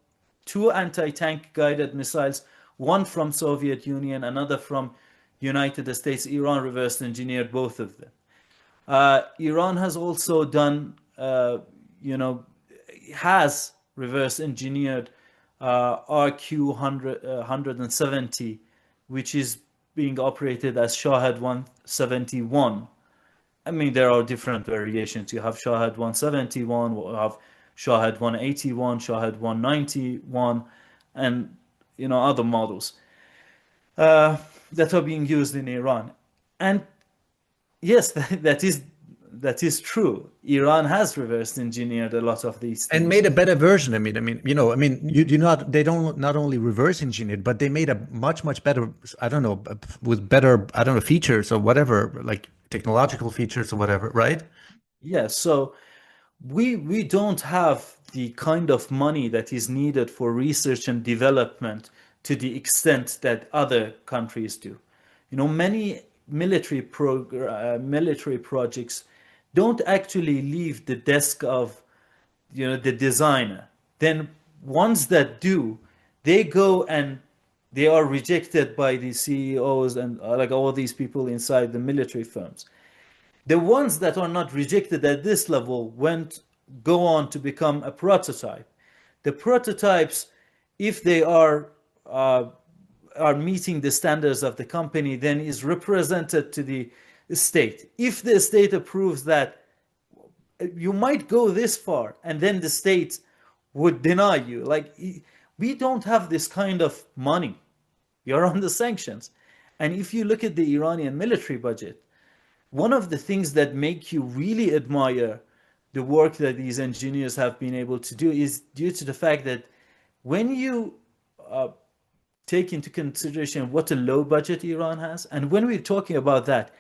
Speaker 2: two anti-tank guided missiles, one from Soviet Union, another from United States. Iran reverse engineered both of them. Iran has also done, you know, has reverse engineered RQ 170, which is being operated as Shahed 171. I mean, there are different variations. You have Shahed 171, you have Shahed 181, Shahed 191, and other models that are being used in Iran. And yes, that is true. Iran has reverse engineered a lot of these
Speaker 1: And
Speaker 2: things.
Speaker 1: made a better version. You do not. They don't not only reverse engineered, but they made a much better. I don't know, with better. I don't know, features or whatever, like technological features or whatever, right?
Speaker 2: Yeah, so we don't have the kind of money that is needed for research and development to the extent that other countries do. Many military projects don't actually leave the desk of the designer. Then ones that do, they go and they are rejected by the CEOs and like all these people inside the military firms. The ones that are not rejected at this level go on to become a prototype. The prototypes, if they are meeting the standards of the company, then is represented to the state. If the state approves that you might go this far, and then the state would deny you. Like, we don't have this kind of money. You're on the sanctions. And if you look at the Iranian military budget, one of the things that make you really admire the work that these engineers have been able to do is due to the fact that when you take into consideration what a low budget Iran has, and when we're talking about that,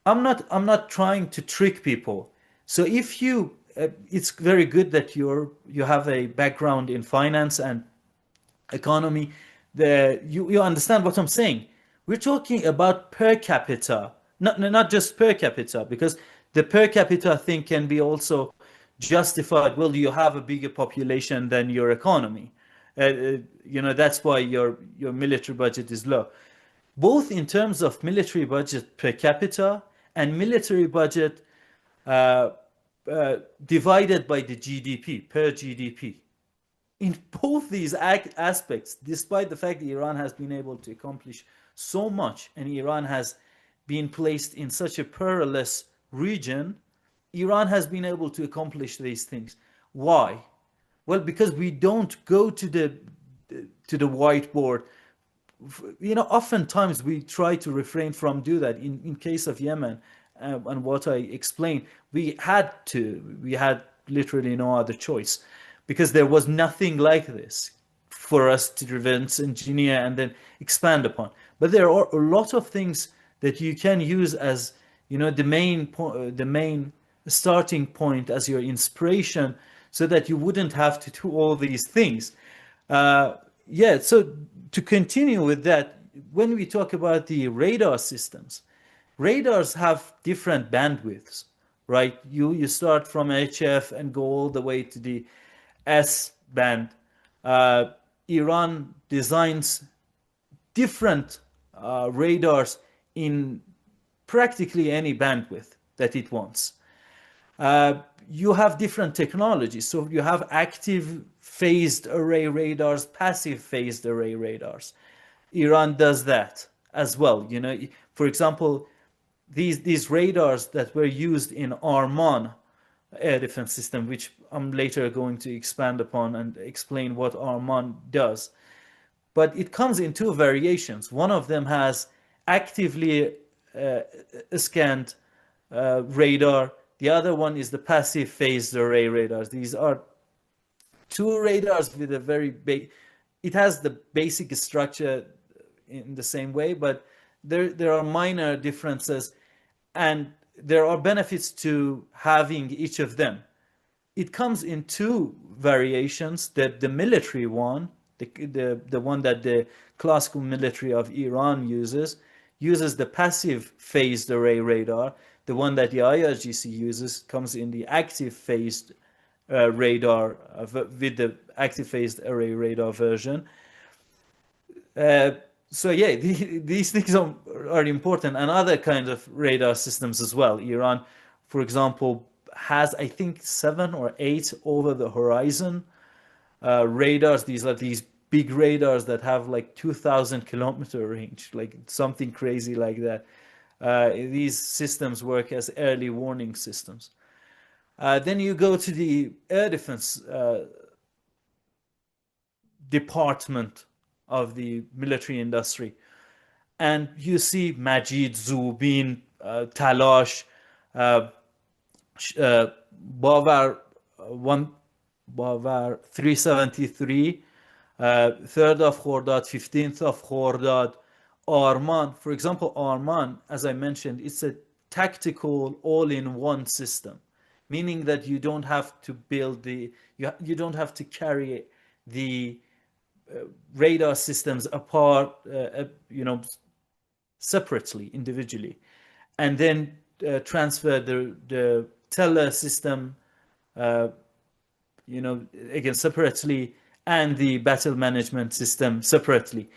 Speaker 2: I'm not trying to trick people. So if you it's very good that you have a background in finance and economy. You understand what I'm saying. We're talking about per capita, not just per capita, because the per capita thing can be also justified. Well, you have a bigger population than your economy. That's why your military budget is low. Both in terms of military budget per capita and military budget uh, divided by the GDP, per GDP. In both these aspects, despite the fact that Iran has been able to accomplish so much and Iran has been placed in such a perilous region, Iran has been able to accomplish these things. Why? Well, because we don't go to the whiteboard. Oftentimes we try to refrain from do that. In case of Yemen, and what I explained, we had literally no other choice, because there was nothing like this for us to reverse engineer and then expand upon. But there are a lot of things that you can use as the main starting point, as your inspiration, so that you wouldn't have to do all these things. Yeah, so to continue with that, when we talk about the radar systems, radars have different bandwidths, right? You start from HF and go all the way to the S band. Iran designs different radars in practically any bandwidth that it wants. You have different technologies. So you have active phased array radars, passive phased array radars. Iran does that as well. For example, these radars that were used in Arman air defense system, which I'm later going to expand upon and explain what Arman does. But it comes in two variations. One of them has actively scanned radar. The other one is the passive phased array radars. These are two radars with a very big, it has the basic structure in the same way, but there are minor differences, and there are benefits to having each of them. It comes in two variations. The military one, the one that the classical military of Iran uses, uses the passive phased array radar. The one that the IRGC uses comes in the active phased radar with the active phased array radar version. Uh, so yeah, these things are important, and other kinds of radar systems as well. Iran, for example, has I think 7 or 8 over the horizon radars. These are these big radars that have like 2,000 kilometer range, like something crazy like that. These systems work as early warning systems. Then you go to the air defense department of the military industry, and you see Majid, Zubin, Talash, uh, Bavar one, Bavar 373, 3rd of Khordad, 15th of Khordad, Arman. For example, Arman, as I mentioned, it's a tactical all-in-one system, meaning that you don't have to build you don't have to carry the radar systems apart, separately, individually, and then transfer the teller system, uh, again separately, and the battle management system separately.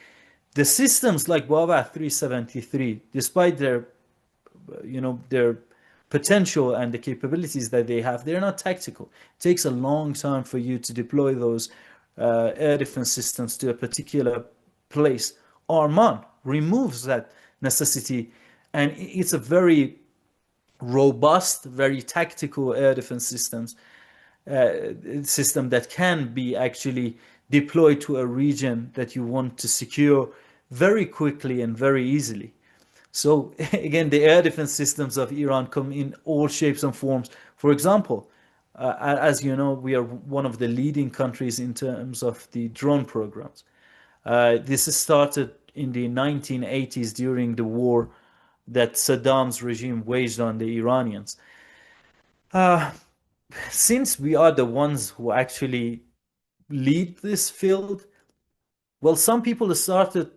Speaker 2: The systems like Bava 373, despite their potential and the capabilities that they have, they're not tactical. It takes a long time for you to deploy those air defense systems to a particular place. Arman removes that necessity, and it's a very robust, very tactical air defense system that can be actually deployed to a region that you want to secure very quickly and very easily. So again, the air defense systems of Iran come in all shapes and forms. For example, as you know, we are one of the leading countries in terms of the drone programs. This started in the 1980s during the war that Saddam's regime waged on the Iranians. Since we are the ones who actually lead this field, well, some people started,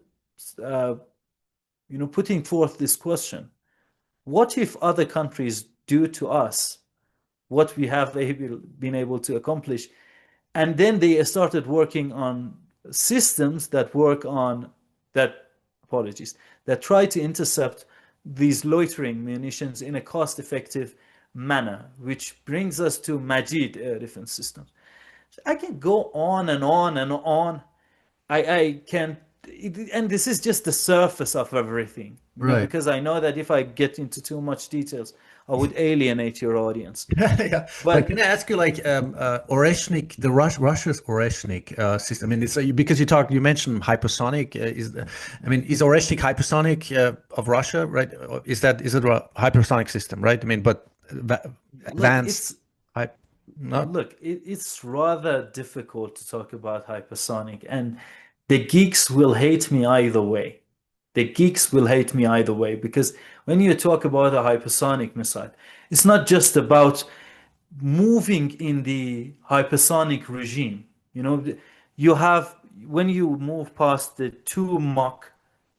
Speaker 2: uh, putting forth this question: what if other countries do to us what we have been able to accomplish? And then they started working on systems that work on that, apologies, that try to intercept these loitering munitions in a cost-effective manner, which brings us to Majid air defense systems. I can go on and on and on. I can, and this is just the surface of everything,
Speaker 1: Right.
Speaker 2: because I know that if I get into too much details, I would alienate your audience.
Speaker 1: Yeah. But can
Speaker 2: But
Speaker 1: I ask you, like, Oreshnik, Russia's Oreshnik system? I mean, it's because you mentioned hypersonic. I mean, is Oreshnik hypersonic of Russia, right? Or is it a hypersonic system, right? I mean, but
Speaker 2: look,
Speaker 1: advanced, not
Speaker 2: it's rather difficult to talk about hypersonic, and the geeks will hate me either way. The geeks will hate me either way, because when you talk about a hypersonic missile, it's not just about moving in the hypersonic regime. You have, when you move past the 2 Mach,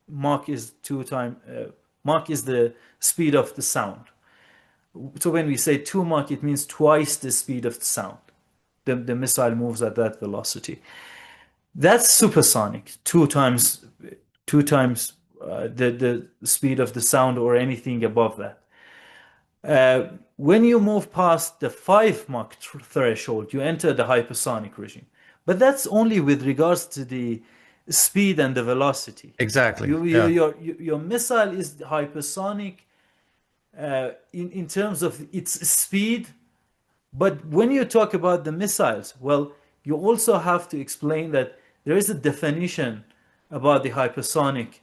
Speaker 2: Mach is Mach is the speed of the sound. So when we say 2 Mach, it means twice the speed of the sound. The missile moves at that velocity. That's supersonic, two times the speed of the sound, or anything above that. When you move past the 5 Mach threshold, you enter the hypersonic regime. But that's only with regards to the speed and the velocity.
Speaker 1: exactly. Yeah.
Speaker 2: Your missile is hypersonic in terms of its speed. But when you talk about the missiles, well, you also have to explain that there is a definition about the hypersonic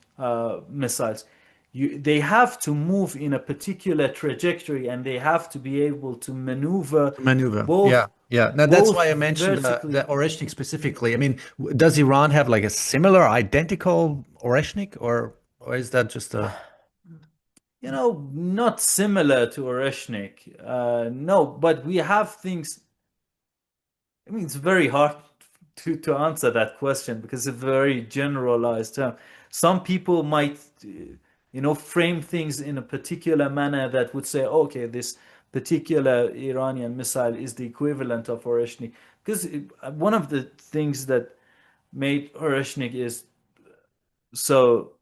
Speaker 2: missiles. They have to move in a particular trajectory, and they have to be able to maneuver
Speaker 1: Maneuver. Yeah.
Speaker 2: both
Speaker 1: Yeah. Now that's
Speaker 2: both
Speaker 1: why I mentioned the
Speaker 2: vertically.
Speaker 1: Oreshnik specifically. I mean, does Iran have like a similar, identical Oreshnik, or is that just a
Speaker 2: Not similar to Oreshnik. No, but we have things. I mean, it's very hard to answer that question, because it's a very generalized term. Some people might frame things in a particular manner that would say, okay, this particular Iranian missile is the equivalent of Oreshnik. Because one of the things that made Oreshnik is so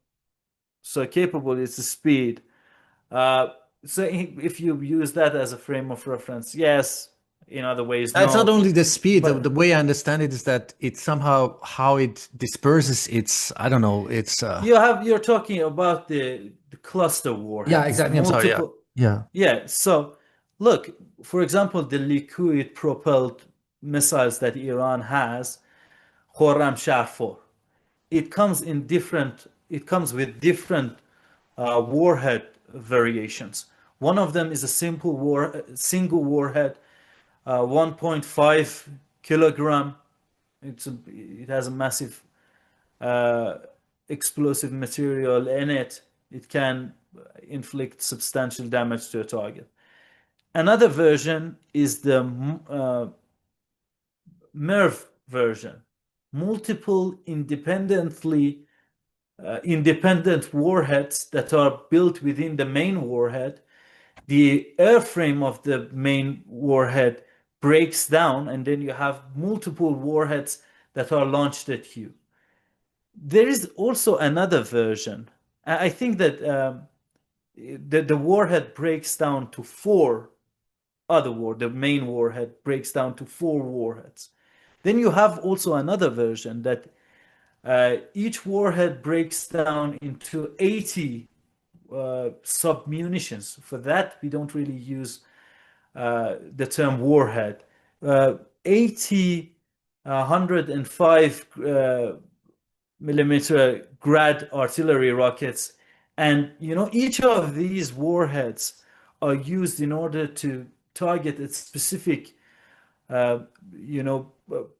Speaker 2: capable is the speed. Uh, so if you use that as a frame of reference, yes. In other ways,
Speaker 1: It's not
Speaker 2: no.
Speaker 1: only the speed. The
Speaker 2: But
Speaker 1: way I understand it is that it's somehow how it disperses its. I don't know. It's.
Speaker 2: you're talking about the cluster
Speaker 1: Yeah,
Speaker 2: warheads, the
Speaker 1: exactly. I'm sorry. Yeah.
Speaker 2: multiple.
Speaker 1: Yeah.
Speaker 2: Yeah. So look, for example, the liquid propelled missiles that Iran has, Khorram Shah 4. It comes with different warhead variations. One of them is a single warhead, 1.5 kilogram. It has a massive uh, explosive material in it. It can inflict substantial damage to a target. Another version is the MERV version, multiple independent warheads that are built within the main warhead. The airframe of the main warhead breaks down, and then you have multiple warheads that are launched at you. There is also another version. I think that the warhead breaks down to four the main warhead breaks down to four warheads. Then you have also another version that each warhead breaks down into 80 sub-munitions. For that, we don't really use the term warhead. 80 105 millimeter grad artillery rockets. And, each of these warheads are used in order to target a specific,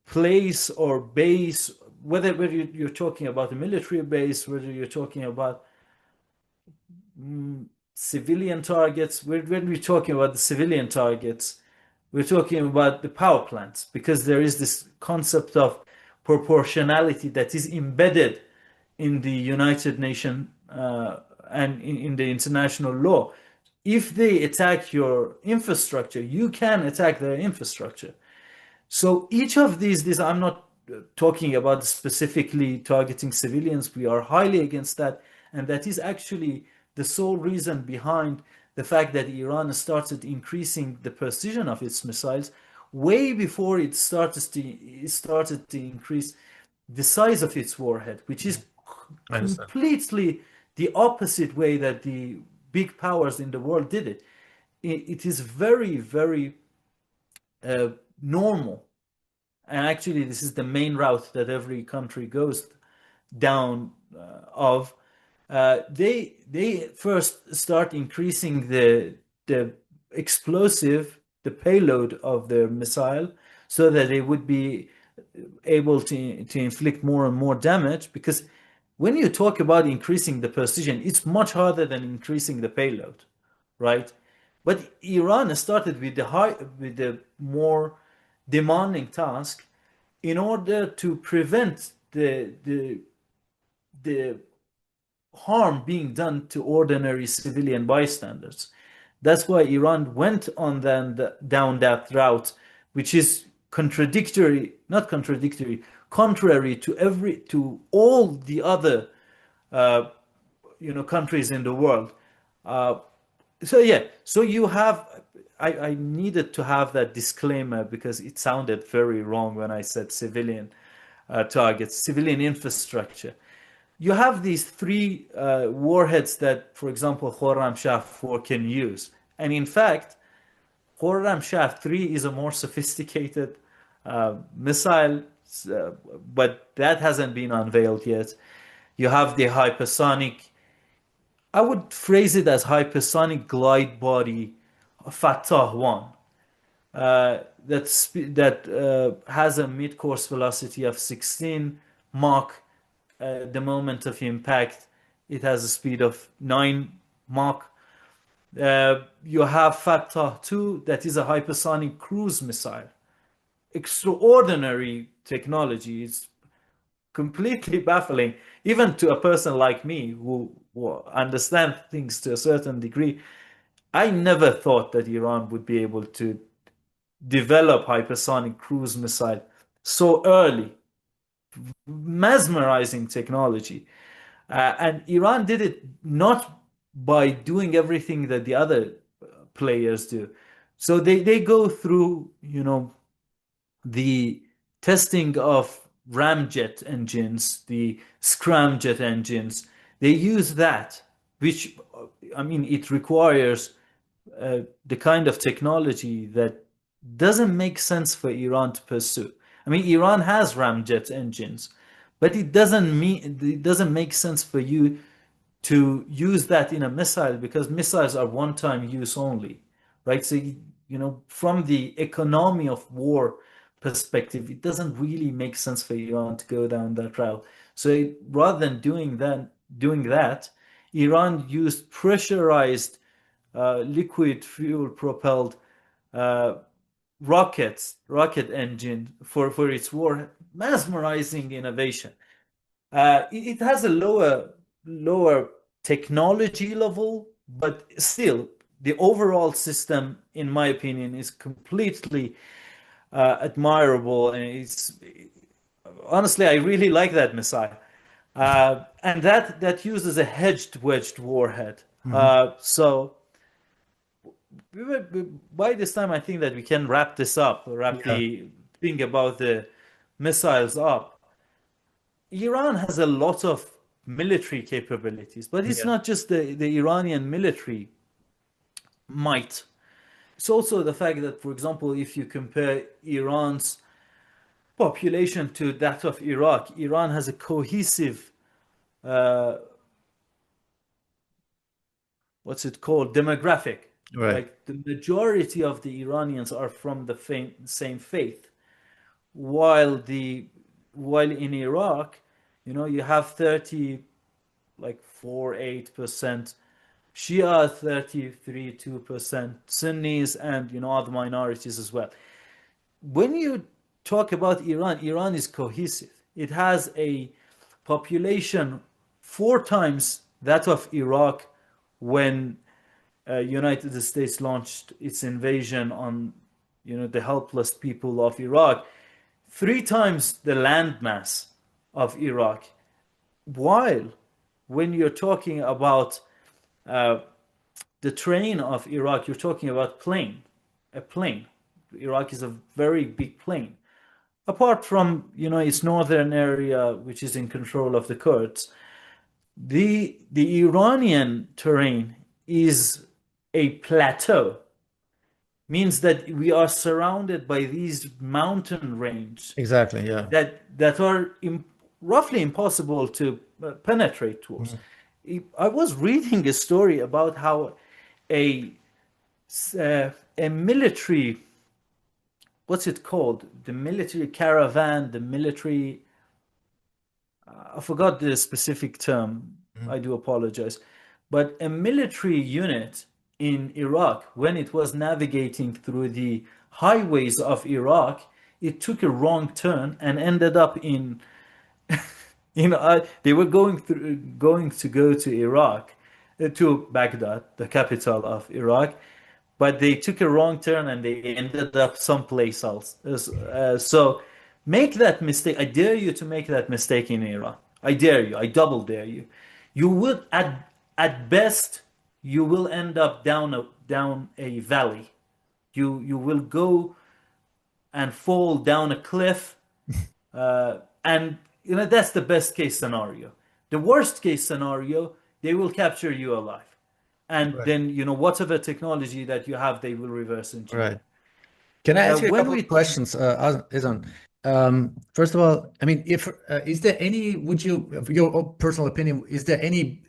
Speaker 2: place or base, whether you're talking about a military base, whether you're talking about civilian targets. When we're talking about the civilian targets, we're talking about the power plants, because there is this concept of proportionality that is embedded in the United Nations and in the international law. If they attack your infrastructure, you can attack their infrastructure. So each of these I'm not talking about specifically targeting civilians. We are highly against that. And that is actually the sole reason behind the fact that Iran started increasing the precision of its missiles way before it started to increase the size of its warhead, which is
Speaker 1: I understand.
Speaker 2: completely the opposite way that the big powers in the world did it. It is very, very normal. And actually, this is the main route that every country goes down of. They first start increasing the explosive, the payload of their missile, so that they would be able to inflict more and more damage. Because when you talk about increasing the precision, it's much harder than increasing the payload, right? But Iran started with the more demanding task in order to prevent the harm being done to ordinary civilian bystanders. That's why Iran went on down that route, which is not contradictory, contrary to all the other countries in the world. Uh, so yeah, so you have. I needed to have that disclaimer because it sounded very wrong when I said civilian targets, civilian infrastructure. You have these three warheads that, for example, Khorram Shah 4 can use. And in fact, Khorram Shah 3 is a more sophisticated missile, but that hasn't been unveiled yet. You have the hypersonic, I would phrase it as hypersonic glide body Fatah 1 that has a mid-course velocity of 16 Mach. The moment of impact, it has a speed of 9 Mach. You have Fatah 2, that is a hypersonic cruise missile. Extraordinary technology. It's completely baffling, even to a person like me who understand things to a certain degree. I never thought that Iran would be able to develop hypersonic cruise missile so early, mesmerizing technology. And Iran did it not by doing everything that the other players do. So they go through, the testing of ramjet engines, the scramjet engines. They use that, which, I mean, it requires the kind of technology that doesn't make sense for Iran to pursue. I mean, Iran has ramjet engines, but it doesn't make sense for you to use that in a missile because missiles are one-time use only, right? So, from the economy of war perspective, it doesn't really make sense for Iran to go down that route. So rather than doing that, Iran used pressurized liquid fuel propelled uh, rocket engine for its war, mesmerizing innovation. It has a lower technology level, but still, the overall system, in my opinion, is completely admirable, and it's honestly, I really like that missile. And that uses a wedged warhead.
Speaker 1: Mhm.
Speaker 2: So by this time, I think that we can wrap
Speaker 1: Yeah,
Speaker 2: the thing about the missiles up. Iran has a lot of military capabilities, but it's
Speaker 1: yeah,
Speaker 2: not just the Iranian military might. It's also the fact that, for example, if you compare Iran's population to that of Iraq, Iran has a cohesive, uh, what's it called, demographic.
Speaker 1: right.
Speaker 2: Like the majority of the Iranians are from the same faith, while in Iraq, you have 30 like 4-8% Shia, 33-2% Sunnis, and other minorities as well. When you talk about Iran, Iran is cohesive. It has a population 4 times that of Iraq when United States launched its invasion on the helpless people of Iraq, 3 times the landmass of Iraq. While when you're talking about uh, the terrain of Iraq, you're talking about a plain. Iraq is a very big plain. Apart from its northern area, which is in control of the Kurds, the Iranian terrain is a plateau. Means that we are surrounded by these mountain ranges
Speaker 1: Exactly. Yeah.
Speaker 2: that are roughly impossible to penetrate towards.
Speaker 1: Mhm.
Speaker 2: I was reading a story about how a a military, what's it called, the military caravan, the military, I forgot the specific term,
Speaker 1: Mhm.
Speaker 2: I do apologize, but a military unit in Iraq, when it was navigating through the highways of Iraq, it took a wrong turn and ended up in they were going to go to Iraq, to Baghdad, the capital of Iraq, but they took a wrong turn and they ended up someplace else. So make that mistake. I dare you to make that mistake in Iran. I dare you. I double dare you. You would at best you will end up down a valley. You will go and fall down a cliff, and that's the best case scenario. The worst case scenario, they will capture you alive, and
Speaker 1: Right.
Speaker 2: then whatever technology that you have, they will reverse
Speaker 1: Right.
Speaker 2: engineer.
Speaker 1: Can I ask you a
Speaker 2: When
Speaker 1: couple of
Speaker 2: we
Speaker 1: questions, Ehsan? First of all, I mean, if is there any, would you, your personal opinion, is there any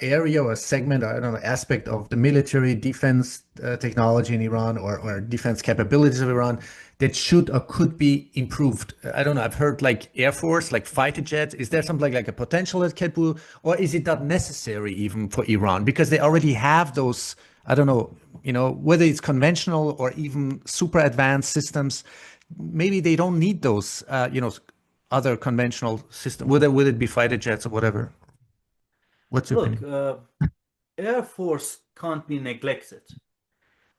Speaker 1: area or segment, or I don't know, aspect of the military defense technology in Iran, or defense capabilities of Iran that should or could be improved? I don't know. I've heard like Air Force, like fighter jets. Is there something like a potential that can be, or is it not necessary even for Iran because they already have those? I don't know, whether it's conventional or even super advanced systems, maybe they don't need those, other conventional system? Would it be fighter jets or whatever? What's your
Speaker 2: Look,
Speaker 1: opinion?
Speaker 2: Air Force can't be neglected.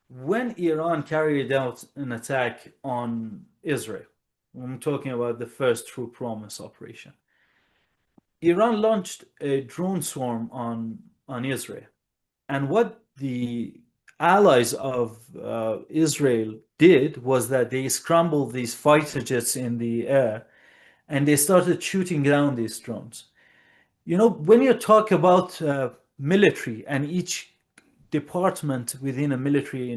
Speaker 2: When Iran carried out an attack on Israel, I'm talking about the first True Promise operation, Iran launched a drone swarm on Israel. And what the allies of Israel did was that they scrambled these fighter jets in the air and they started shooting down these drones. You know, when you talk about military and each department within a military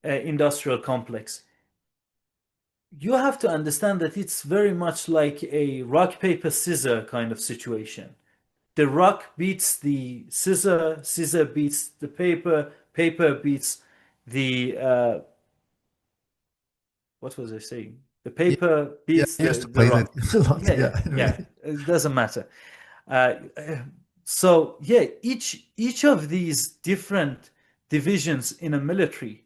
Speaker 2: industrial complex, you have to understand that it's very much like a rock, paper, scissor kind of situation. The rock beats the scissor, scissor beats the paper, paper beats the what was I saying? The
Speaker 1: Yeah,
Speaker 2: paper
Speaker 1: yeah,
Speaker 2: beats
Speaker 1: I used to
Speaker 2: the
Speaker 1: play that
Speaker 2: rock.
Speaker 1: a lot.
Speaker 2: Yeah, yeah,
Speaker 1: Yeah,
Speaker 2: yeah.
Speaker 1: anyway.
Speaker 2: It doesn't matter. Uh, so yeah, each of these different divisions in a military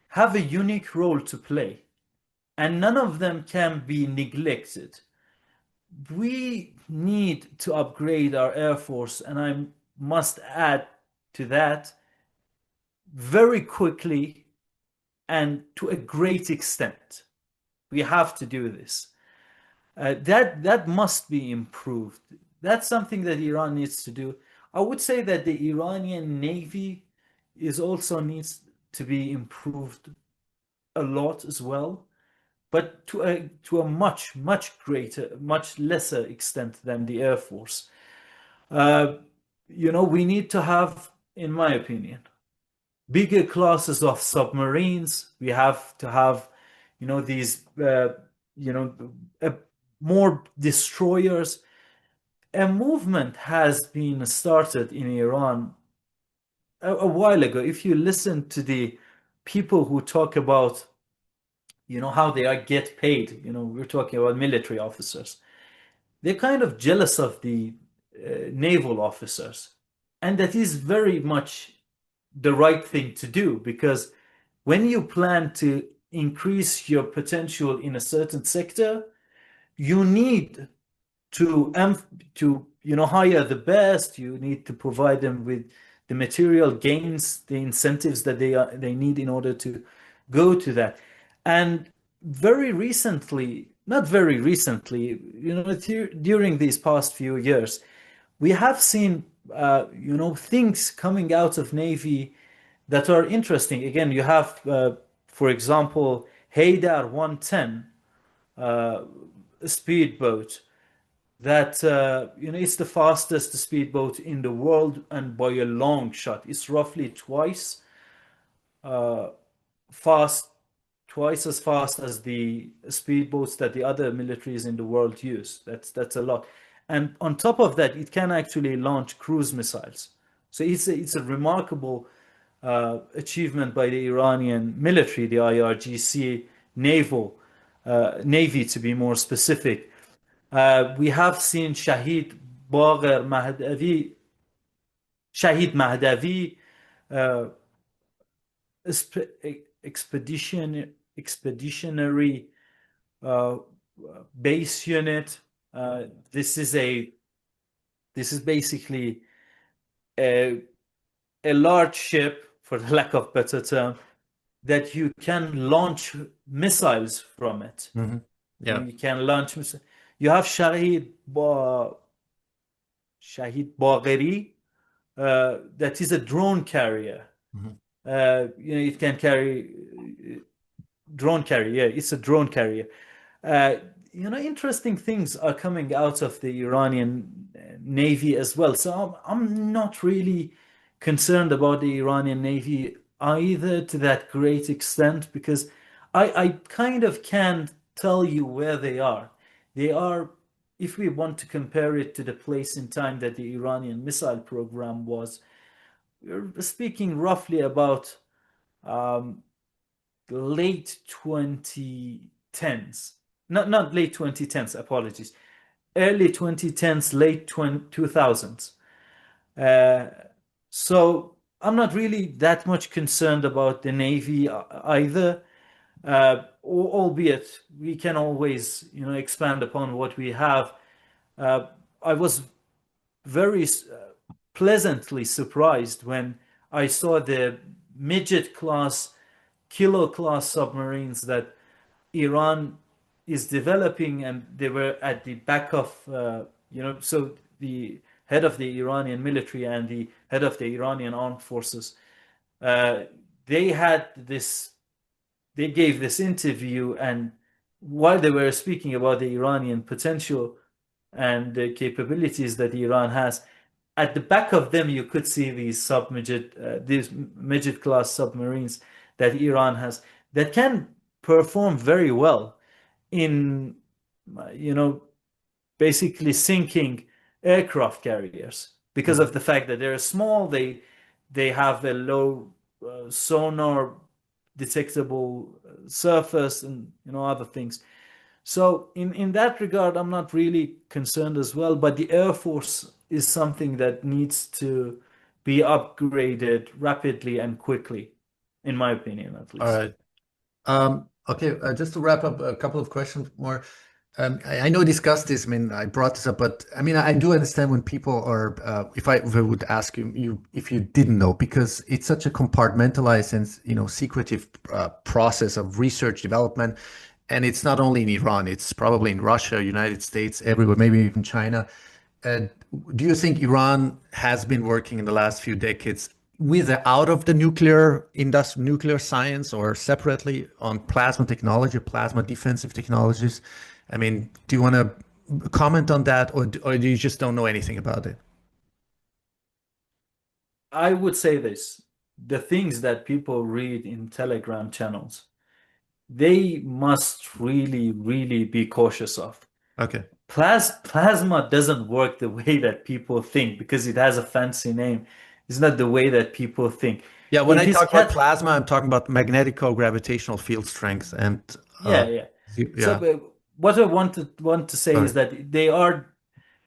Speaker 2: have a unique role to play, and none of them can be neglected. We need to upgrade our Air Force, and I must add to that very quickly and to a great extent. We have to do this. That must be improved. That's something that Iran needs to do. I would say that the Iranian Navy is also needs to be improved a lot as well, but to a much greater, much lesser extent than the Air Force. Uh, we need to have, in my opinion, bigger classes of submarines. We have to have, these, uh, more destroyers. A movement has been started in Iran a while ago. If you listen to the people who talk about, how they are get paid, we're talking about military officers. They're kind of jealous of the naval officers. And that is very much the right thing to do, because when you plan to increase your potential in a certain sector, you need to hire the best. You need to provide them with the material gains, the incentives that they need in order to go to that. And very recently, not very recently, during these past few years, we have seen things coming out of Navy that are interesting. Again, you have, for example, Haydar 110 speedboat that it's the fastest speedboat in the world, and by a long shot. It's roughly uh, fast, twice as fast as the speedboats that the other militaries in the world use. That's a lot. And on top of that, it can actually launch cruise missiles. So it's a remarkable achievement by the Iranian military, the IRGC Navy to be more specific. We have seen Shahid Mahdavi, uh, expeditionary uh, base unit. This is basically a large ship, for the lack of better term, that you can launch missiles from it.
Speaker 1: Hmm. Yeah.
Speaker 2: You can launch missiles. You have Shahid Bagheri, that is a drone carrier.
Speaker 1: Hmm.
Speaker 2: It can carry drone carrier. Yeah, it's a drone carrier. Uh, Interesting things are coming out of the Iranian Navy as well. So I'm not really concerned about the Iranian Navy either to that great extent, because I kind of can't tell you where they are. They are, if we want to compare it to the place in time that the Iranian missile program was, we're speaking roughly about um, late 2010s. Not late 2010s, apologies. Early 2010s, late 2000s. Uh, so I'm not really that much concerned about the Navy either. albeit we can always, expand upon what we have. Uh, I was very pleasantly surprised when I saw the midget class, kilo class submarines that Iran is developing, and they were at the back of, so the head of the Iranian military and the head of the Iranian armed forces, uh, they had this, they gave this interview, and while they were speaking about the Iranian potential and the capabilities that Iran has, at the back of them you could see these midget class submarines that Iran has that can perform very well in, you know, basically sinking aircraft carriers because
Speaker 1: Mhm.
Speaker 2: of the fact that they're small. They have a low sonar detectable surface, and other things. So in that regard, I'm not really concerned as well. But the Air Force is something that needs to be upgraded rapidly and quickly, in my opinion, at
Speaker 1: All
Speaker 2: least.
Speaker 1: right. Okay, just to wrap up, a couple of questions more. I know I discussed this. I mean, I brought this up, but I mean, I do understand when people are. If I would ask you if you didn't know, because it's such a compartmentalized and secretive process of research development, and it's not only in Iran. It's probably in Russia, United States, everywhere, maybe even China. Uh, do you think Iran has been working in the last few decades with out of the nuclear science, or separately on plasma technology, plasma defensive technologies? I mean, do you want to comment on that, or do you just don't know anything about it?
Speaker 2: I would say this: the things that people read in Telegram channels, they must really, really be cautious of.
Speaker 1: Okay.
Speaker 2: Plasma doesn't work the way that people think because it has a fancy name. It's not the way that people think.
Speaker 1: Yeah, when I
Speaker 2: It is
Speaker 1: talk about
Speaker 2: cat.
Speaker 1: plasma, I'm talking about magnetico-gravitational field strength, and uh,
Speaker 2: Yeah, yeah. So
Speaker 1: yeah.
Speaker 2: what I want to say is
Speaker 1: Sorry.
Speaker 2: that they are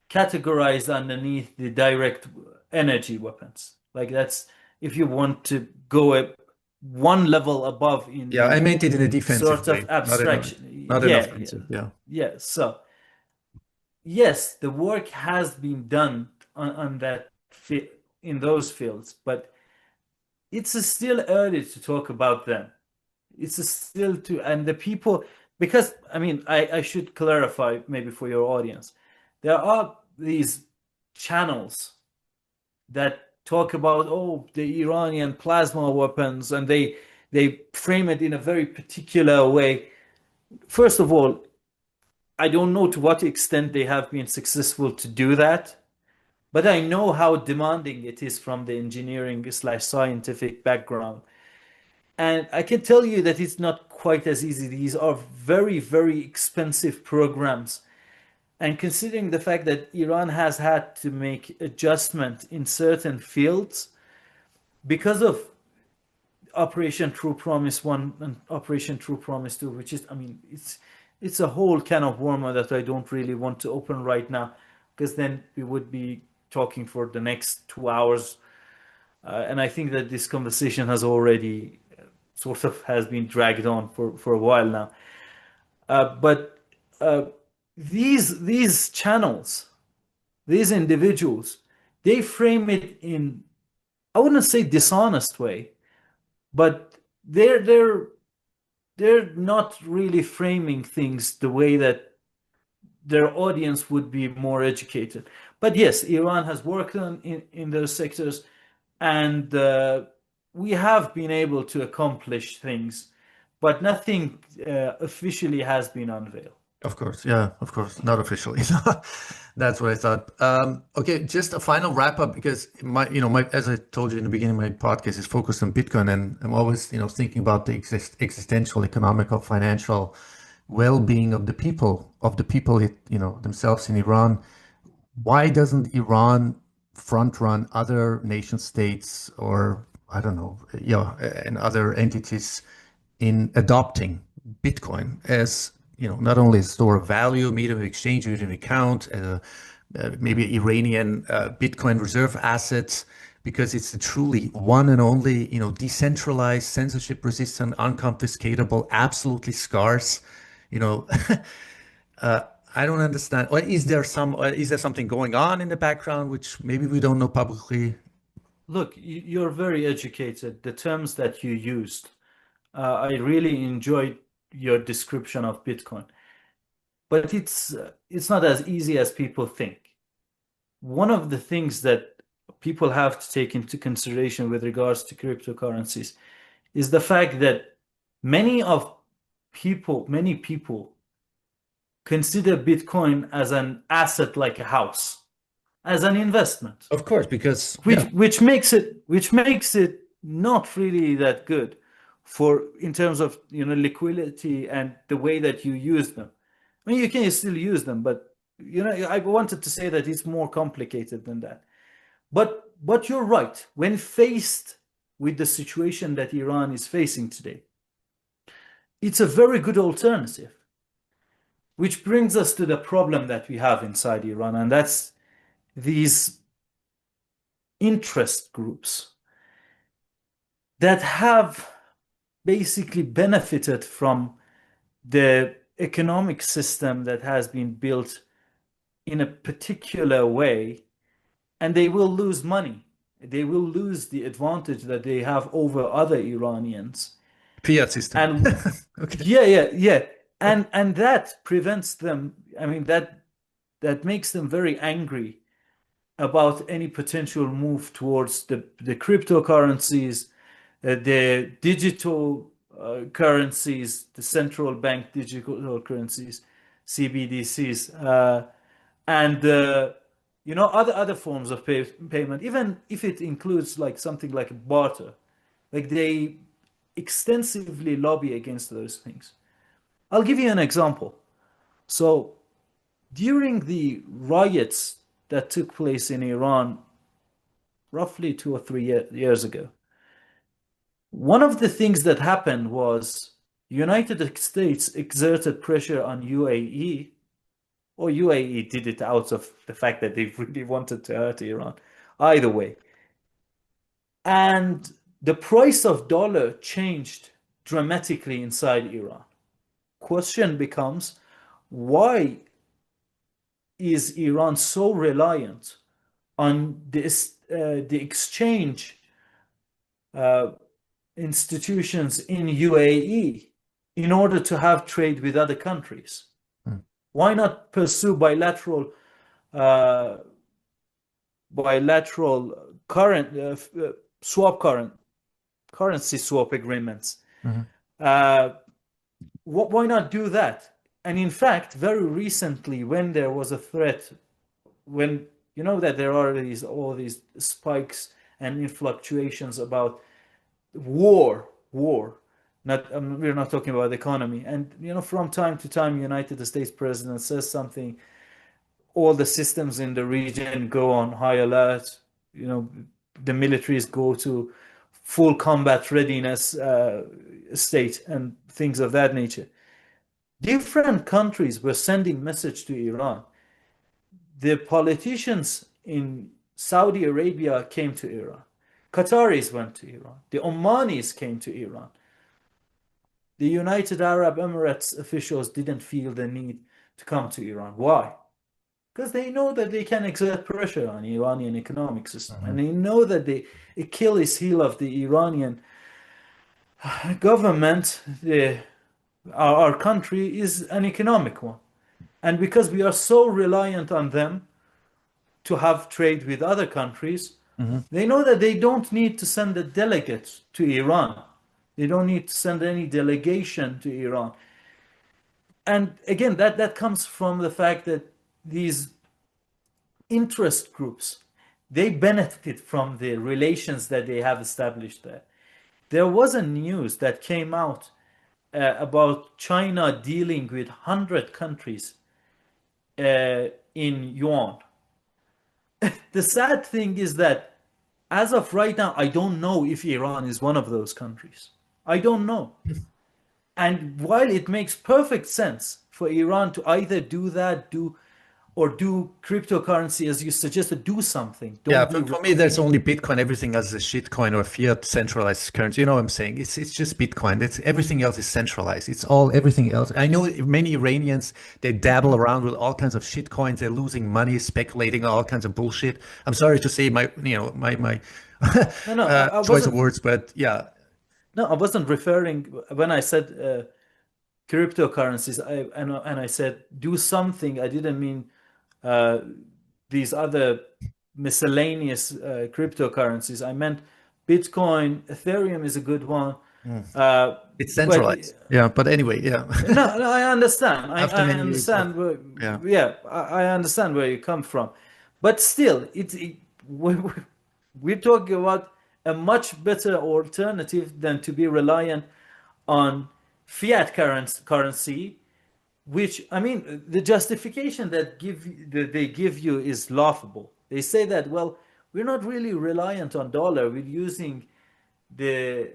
Speaker 2: categorized underneath the direct energy weapons. Like that's if you want to go one level above in
Speaker 1: Yeah, I
Speaker 2: the
Speaker 1: meant it in a defensive
Speaker 2: sort of
Speaker 1: way,
Speaker 2: abstraction.
Speaker 1: not an
Speaker 2: Yeah, yeah,
Speaker 1: offensive. Yeah,
Speaker 2: yeah. So yes, the work has been done on that in those fields, but it's still early to talk about them. It's still too, and the people, because I mean, I should clarify maybe for your audience. There are these channels that talk about, oh, the Iranian plasma weapons, and they frame it in a very particular way. First of all, I don't know to what extent they have been successful to do that, but I know how demanding it is from the engineering slash scientific background. And I can tell you that it's not quite as easy. These are very, very expensive programs. And considering the fact that Iran has had to make adjustment in certain fields because of Operation True Promise 1 and Operation True Promise 2, which is, I mean, it's a whole can of worms that I don't really want to open right now, because then we would be talking for the next 2 hours. And I think that this conversation has already sort of has been dragged on for a while now. But uh, these channels, these individuals, they frame it in, I wouldn't say dishonest way, but they're not really framing things the way that their audience would be more educated. But yes, Iran has worked on in those sectors, and we have been able to accomplish things, but nothing officially has been unveiled.
Speaker 1: of course. Yeah, of course. Not officially. That's what I thought. Okay, just a final wrap up, because as I told you in the beginning, my podcast is focused on Bitcoin, and I'm always, thinking about the existential, economical, financial well-being of the people, themselves in Iran. Why doesn't Iran front run other nation states, or I don't know, and other entities in adopting Bitcoin as, not only a store of value, medium of exchange, medium of account, maybe Iranian Bitcoin reserve assets, because it's a truly one and only, decentralized, censorship resistant, unconfiscatable, absolutely scarce, you know, I don't understand. Or is there something going on in the background which maybe we don't know publicly?
Speaker 2: Look, you're very educated. The terms that you used, I really enjoyed your description of Bitcoin, but it's not as easy as people think. One of the things that people have to take into consideration with regards to cryptocurrencies is the fact that many people consider Bitcoin as an asset like a house, as an investment,
Speaker 1: Of course, because
Speaker 2: which which makes it not really that good for in terms of liquidity and the way that you use them. I mean, you can still use them, but I wanted to say that it's more complicated than that. But you're right. When faced with the situation that Iran is facing today, it's a very good alternative. Which brings us to the problem that we have inside Iran, and that's these interest groups that have basically benefited from the economic system that has been built in a particular way, and they will lose money. They will lose the advantage that they have over other Iranians.
Speaker 1: fiat system.
Speaker 2: And
Speaker 1: Okay.
Speaker 2: yeah. And that prevents them, I mean, that makes them very angry about any potential move towards the cryptocurrencies, the digital currencies, the central bank digital currencies, CBDCs, and other forms of payment, even if it includes like something like barter. Like they extensively lobby against those things. I'll give you an example. So during the riots that took place in Iran roughly 2 or 3 years ago, one of the things that happened was United States exerted pressure on UAE, or UAE did it out of the fact that they really wanted to hurt Iran. Either way. And the price of dollar changed dramatically inside Iran. Question becomes, why is Iran so reliant on the exchange uh, institutions in UAE in order to have trade with other countries?
Speaker 1: Hmm.
Speaker 2: Why not pursue uh, bilateral currency swap agreements?
Speaker 1: Mhm.
Speaker 2: Uh, why not do that? And in fact, very recently, when there was a threat, when you know that there are all these spikes and fluctuations about war. Not we're not talking about the economy. And from time to time, United States president says something. All the systems in the region go on high alert. The militaries go to full combat readiness state and things of that nature. Different countries were sending message to Iran. The politicians in Saudi Arabia came to Iran. Qataris went to Iran. The Omanis came to Iran. The United Arab Emirates officials didn't feel the need to come to Iran. Why? Because they know that they can exert pressure on the Iranian economic system.
Speaker 1: Mhm.
Speaker 2: And they know that the Achilles heel of the Iranian government, our country, is an economic one. And because we are so reliant on them to have trade with other countries,
Speaker 1: Mhm.
Speaker 2: they know that they don't need to send a delegate to Iran. They don't need to send any delegation to Iran. And again, that comes from the fact that these interest groups, they benefit from the relations that they have established there. There was a news that came out about China dealing with 100 countries in yuan. The sad thing is that as of right now, I don't know if Iran is one of those countries. I don't know. And while it makes perfect sense for Iran to either do that, or do cryptocurrency as you suggested, do something.
Speaker 1: Yeah,
Speaker 2: Don't be
Speaker 1: for me, there's
Speaker 2: reliant.
Speaker 1: only Bitcoin. Everything else is a shitcoin or fiat centralized currency. You know what I'm saying? It's just Bitcoin. It's everything else is centralized. It's all everything else. I know many Iranians, they dabble around with all kinds of shitcoins. They're losing money speculating on all kinds of bullshit. I'm sorry to say my
Speaker 2: No, no, I
Speaker 1: choice of
Speaker 2: wasn't.
Speaker 1: words, but yeah,
Speaker 2: No, I wasn't referring when I said cryptocurrencies. And I said do something. I didn't mean uh, these other miscellaneous cryptocurrencies. I meant Bitcoin, Ethereum is a good one.
Speaker 1: mm, it's
Speaker 2: But
Speaker 1: centralized. Yeah, but anyway, yeah.
Speaker 2: no, no, I understand.
Speaker 1: After
Speaker 2: I
Speaker 1: many years of
Speaker 2: understand.
Speaker 1: yeah,
Speaker 2: Yeah, I understand where you come from. But still, we're talking about a much better alternative than to be reliant on fiat currency, which I mean, the justification that they give you is laughable. They say that, well, we're not really reliant on dollar. We're using the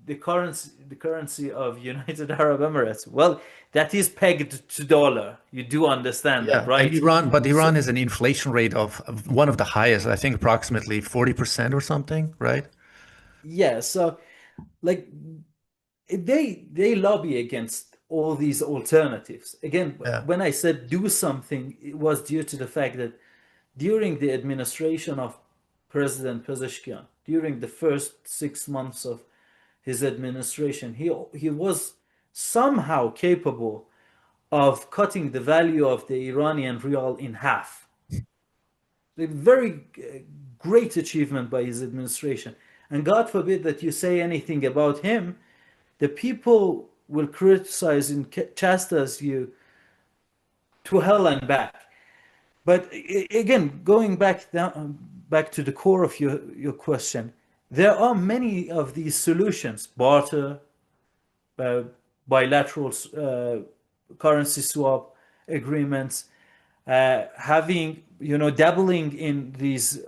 Speaker 2: the currency of United Arab Emirates. Well, that is pegged to dollar. You do understand that,
Speaker 1: yeah. And
Speaker 2: right?
Speaker 1: Iran
Speaker 2: So
Speaker 1: has an inflation rate of one of the highest. I think approximately 40% or something, right?
Speaker 2: yeah, so like they lobby against all these alternatives. Again,
Speaker 1: Yeah.
Speaker 2: when I said do something, it was due to the fact that during the administration of President Pezeshkian, during the first 6 months of his administration, he was somehow capable of cutting the value of the Iranian rial in half. A very great achievement by his administration. And God forbid that you say anything about him, the people will criticize and chastise you to hell and back. But again, going back to the core of your question, there are many of these solutions: barter, uh, bilateral currency swap agreements, having dabbling in these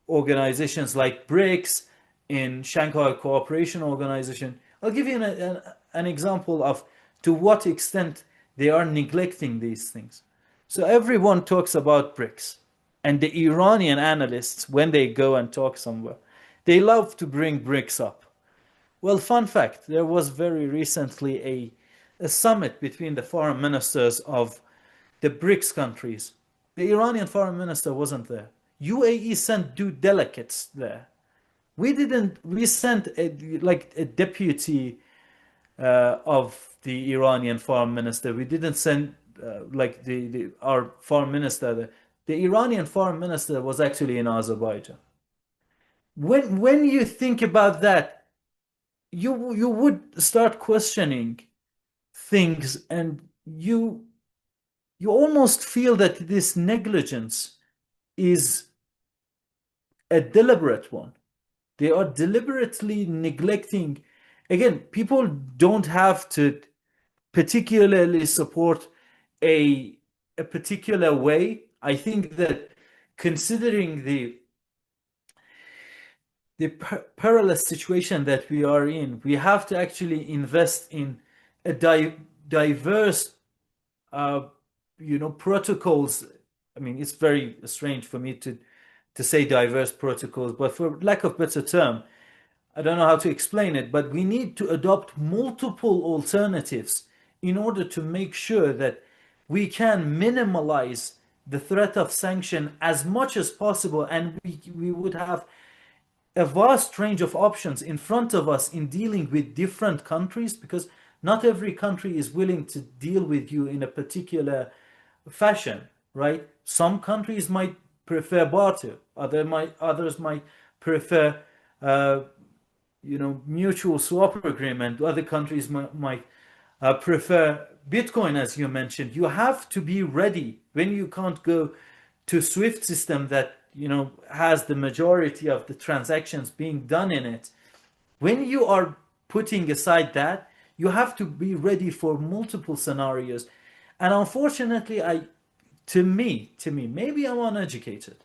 Speaker 2: organizations like BRICS, in Shanghai Cooperation Organization. I'll give you an example of to what extent they are neglecting these things. So everyone talks about BRICS, and the Iranian analysts, when they go and talk somewhere, they love to bring BRICS up. Well, fun fact, there was very recently a summit between the foreign ministers of the BRICS countries. The Iranian foreign minister wasn't there. UAE sent two delegates there. We didn't. We sent like a deputy of the Iranian foreign minister. We didn't send like our foreign minister there. The Iranian foreign minister was actually in Azerbaijan. When you think about that, you would start questioning things, and you almost feel that this negligence is a deliberate one. They are deliberately neglecting. Again, people don't have to particularly support a particular way. I think that considering the perilous situation that we are in, we have to actually invest in a diverse, uh, protocols. I mean, it's very strange for me to say diverse protocols, but for lack of better term, I don't know how to explain it, but we need to adopt multiple alternatives in order to make sure that we can minimize the threat of sanction as much as possible, and we would have a vast range of options in front of us in dealing with different countries, because not every country is willing to deal with you in a particular fashion, right? Some countries might prefer barter, others might prefer uh, mutual swap agreement. Other countries might prefer Bitcoin, as you mentioned. You have to be ready when you can't go to SWIFT system that has the majority of the transactions being done in it. When you are putting aside that, you have to be ready for multiple scenarios. And unfortunately, to me, maybe I'm uneducated,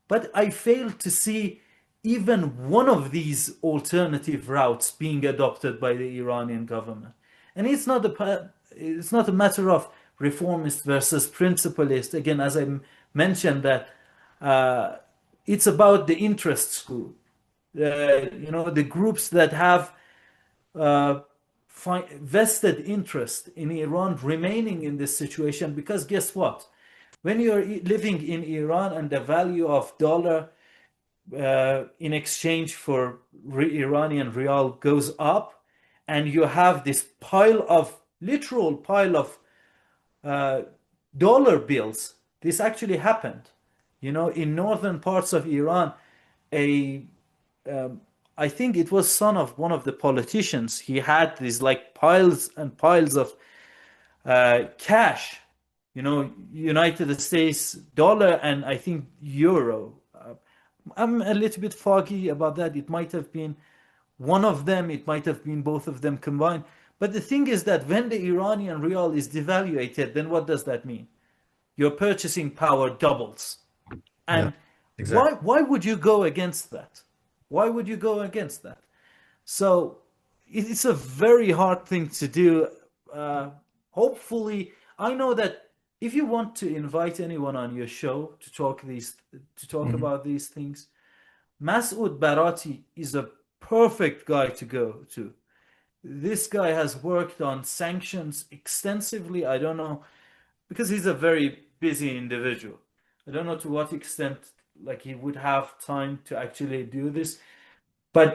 Speaker 2: but I fail to see even one of these alternative routes being adopted by the Iranian government. And it's not a matter of reformist versus principalist. Again, as I mentioned, that uh, it's about the interest group. The groups that have uh, vested interest in Iran remaining in this situation. Because guess what? When you're living in Iran and the value of dollar in exchange for Iranian rial goes up, and you have this literal pile of uh, dollar bills. This actually happened. In northern parts of Iran, a um, I think it was son of one of the politicians. He had these like piles and piles of cash, United States dollar and I think euro. I'm a little bit foggy about that. It might have been one of them, it might have been both of them combined. But the thing is that when the Iranian rial is devaluated, then what does that mean? Your purchasing power doubles.
Speaker 1: Yeah,
Speaker 2: And why
Speaker 1: exactly.
Speaker 2: why would you go against that? Why would you go against that? So it's a very hard thing to do. Uh, Hopefully, I know that if you want to invite anyone on your show to talk
Speaker 1: Mhm.
Speaker 2: about these things, Masoud Barati is a perfect guy to go to. This guy has worked on sanctions extensively. I don't know, because he's a very busy individual. I don't know to what extent like he would have time to actually do this, but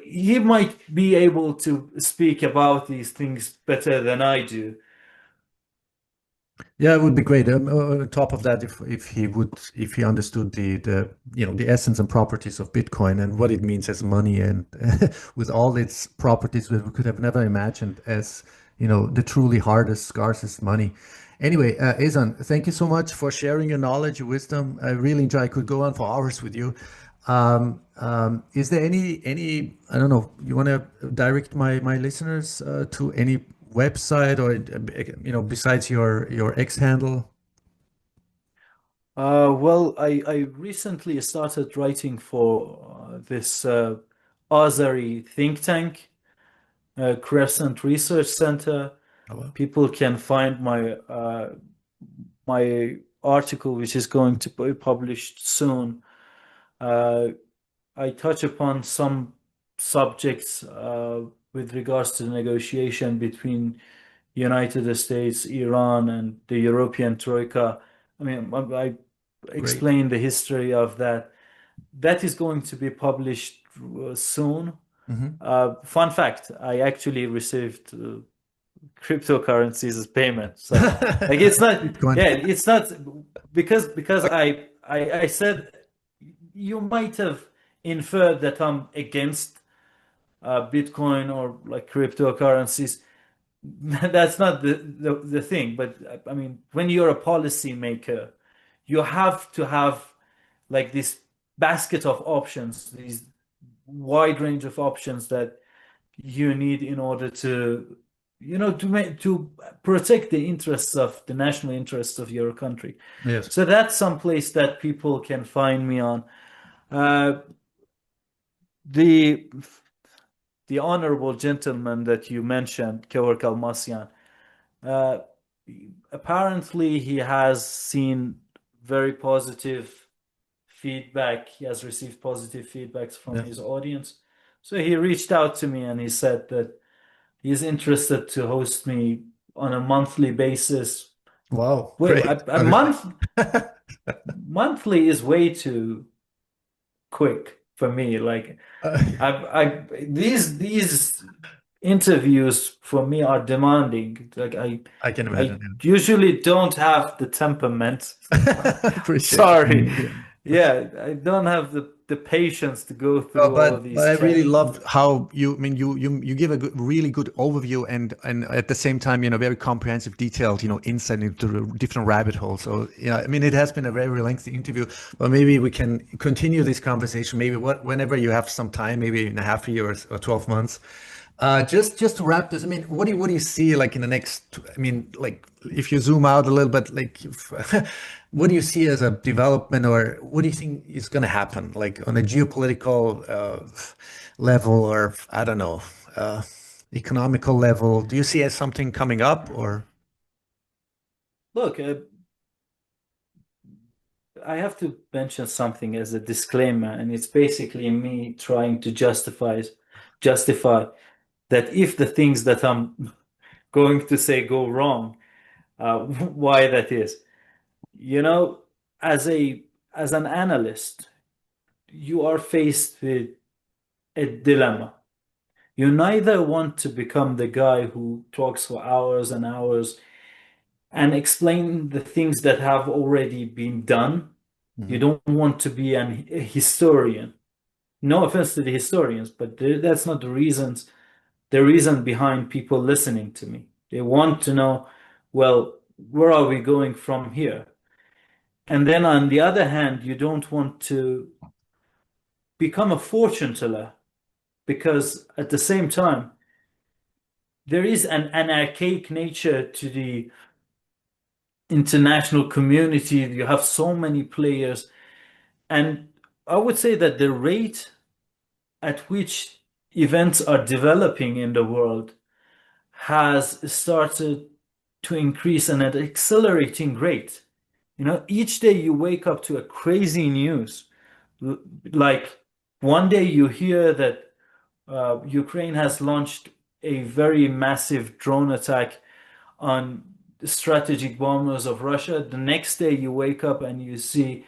Speaker 2: he might be able to speak about these things better than I do.
Speaker 1: Yeah, it would be great. On top of that, if he understood the essence and properties of Bitcoin and what it means as money, and with all its properties that we could have never imagined as the truly hardest, scarcest money. Anyway, Ehsan, thank you so much for sharing your knowledge, your wisdom. I really enjoy. I could go on for hours with you. Is there any I don't know, you want to direct my listeners to any website or besides your X handle?
Speaker 2: Well, I recently started writing for this Azari think tank, Crescent Research Center.
Speaker 1: Oh, well.
Speaker 2: People can find my article, which is going to be published soon. Uh, I touch upon some subjects with regards to the negotiation between United States, Iran, and the European Troika. I mean, I
Speaker 1: Great.
Speaker 2: explain the history of that. That is going to be published soon.
Speaker 1: Hmm.
Speaker 2: Fun fact, I actually received cryptocurrencies as payment. So like it's not,
Speaker 1: Bitcoin.
Speaker 2: yeah, it's not because I said you might have inferred that I'm against Bitcoin or like cryptocurrencies. That's not the thing. But I mean, when you're a policymaker, you have to have like this basket of options, these wide range of options that you need in order to, to protect the interests of the national interests of your country.
Speaker 1: Yes.
Speaker 2: So that's some place that people can find me on. Uh, the the honorable gentleman that you mentioned, Kevork Almasyan, uh, apparently he has seen very positive feedback. He has received positive feedbacks from
Speaker 1: Yeah.
Speaker 2: his audience. So he reached out to me and he said that he's interested to host me on a monthly basis.
Speaker 1: Wow.
Speaker 2: Wait,
Speaker 1: Great.
Speaker 2: a month monthly is way too quick for me. Like these interviews for me are demanding. Like
Speaker 1: I can
Speaker 2: I
Speaker 1: imagine.
Speaker 2: usually don't have the temperament.
Speaker 1: Yeah. Appreciate it.
Speaker 2: Sorry.
Speaker 1: Yeah.
Speaker 2: Yeah, I don't have the patience to go
Speaker 1: Oh,
Speaker 2: through all
Speaker 1: but
Speaker 2: these
Speaker 1: I really
Speaker 2: chats.
Speaker 1: loved how I mean, you give a really good overview and at the same time, very comprehensive, detailed, insight into the different rabbit holes. So, yeah, I mean, it has been a very lengthy interview, but maybe we can continue this conversation, maybe whenever you have some time, maybe in a half a year or 12 months. Just to wrap this, I mean, what do you see like in the next? I mean, like if you zoom out a little bit, like what do you see as a development, or what do you think is going to happen, like on a geopolitical level, or I don't know, uh, economical level? Do you see as something coming up, or?
Speaker 2: Look, I have to mention something as a disclaimer, and it's basically me trying to justify that if the things that I'm going to say go wrong, why that is. You know, as a as an analyst, you are faced with a dilemma. You neither want to become the guy who talks for hours and hours and explain the things that have already been done. You
Speaker 1: Mhm.
Speaker 2: don't want to be a historian. No offense to the historians, but that's not the reason behind people listening to me. They want to know, well, where are we going from here? And then on the other hand, you don't want to become a fortune teller because at the same time, there is an archaic nature to the international community. You have so many players. And I would say that the rate at which events are developing in the world has started to increase at an accelerating rate. You know, each day you wake up to a crazy news. Like one day you hear that Ukraine has launched a very massive drone attack on strategic bombers of Russia. The next day you wake up and you see,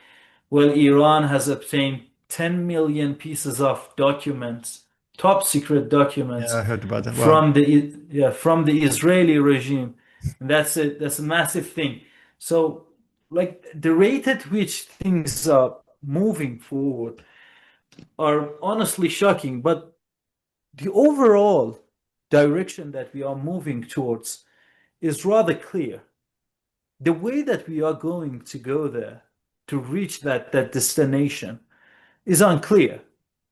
Speaker 2: well, Iran has obtained 10 million pieces of documents, top secret
Speaker 1: Yeah,
Speaker 2: documents
Speaker 1: I heard about that. Wow.
Speaker 2: from the Israeli regime. And that's a massive thing. So like the rate at which things are moving forward are honestly shocking, but the overall direction that we are moving towards is rather clear. The way that we are going to go there to reach that destination is unclear.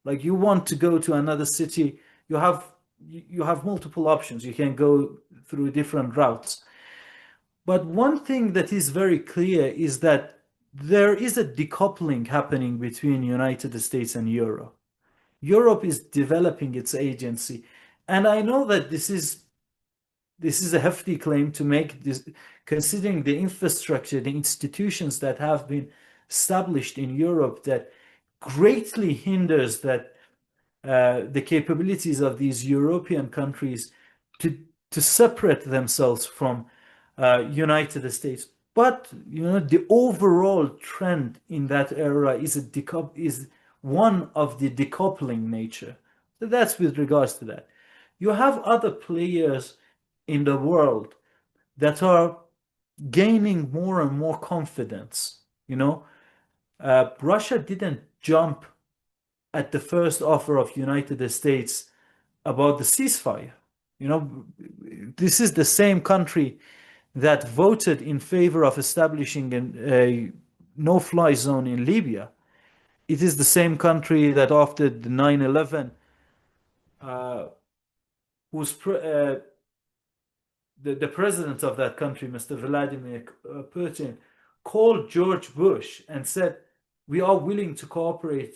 Speaker 2: Like you want to go to another city, you have multiple options. You can go through different routes. But one thing that is very clear is that there is a decoupling happening between United States and Europe. Europe is developing its agency. And I know that this is a hefty claim to make, this considering the infrastructure, the institutions that have been established in Europe that greatly hinders the capabilities of these European countries to to separate themselves from United States. But you know the overall trend in that era is one of the decoupling nature. So that's with regards to that. You have other players in the world that are gaining more and more confidence. You know, Russia didn't jump at the first offer of United States about the ceasefire. You know, this is the same country that voted in favor of establishing a no-fly zone in Libya. It is the same country that after the 9/11, uh, whose the president of that country, Mr. Vladimir Putin, called George Bush and said, "We are willing to cooperate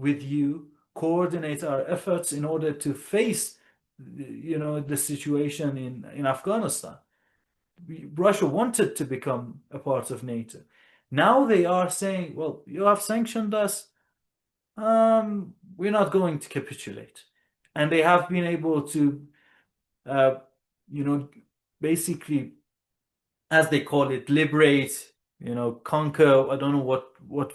Speaker 2: with you, coordinate our efforts in order to face, you know, the situation in Afghanistan." Russia wanted to become a part of NATO. Now they are saying, "Well, you have sanctioned us. We're not going to capitulate," and they have been able to, uh, you know, basically, as they call it, liberate, you know, conquer. I don't know what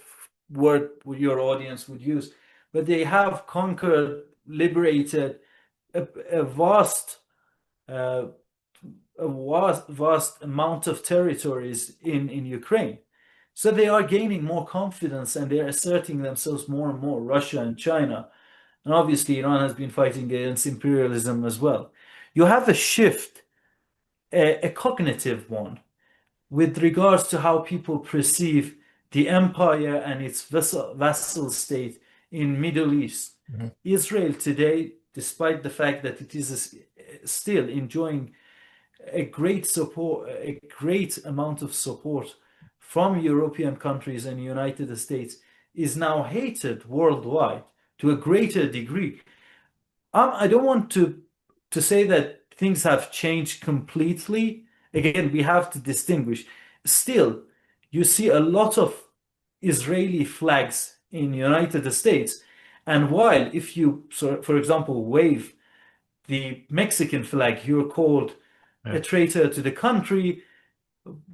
Speaker 2: word your audience would use, but they have conquered, liberated a vast, uh, vast amount of territories in Ukraine. So they are gaining more confidence and they're asserting themselves more and more. Russia and China, and obviously Iran has been fighting against imperialism as well. You have a shift, a cognitive one, with regards to how people perceive the empire and its vassal state in Middle East.
Speaker 1: Mhm.
Speaker 2: Israel today, despite the fact that it is still enjoying a great amount of support from European countries and United States, is now hated worldwide to a greater degree. I don't want to say that things have changed completely. Again, we have to distinguish. Still, you see a lot of Israeli flags in United States. And while if you, so for example, wave the Mexican flag, you're called a
Speaker 1: Yeah.
Speaker 2: traitor to the country.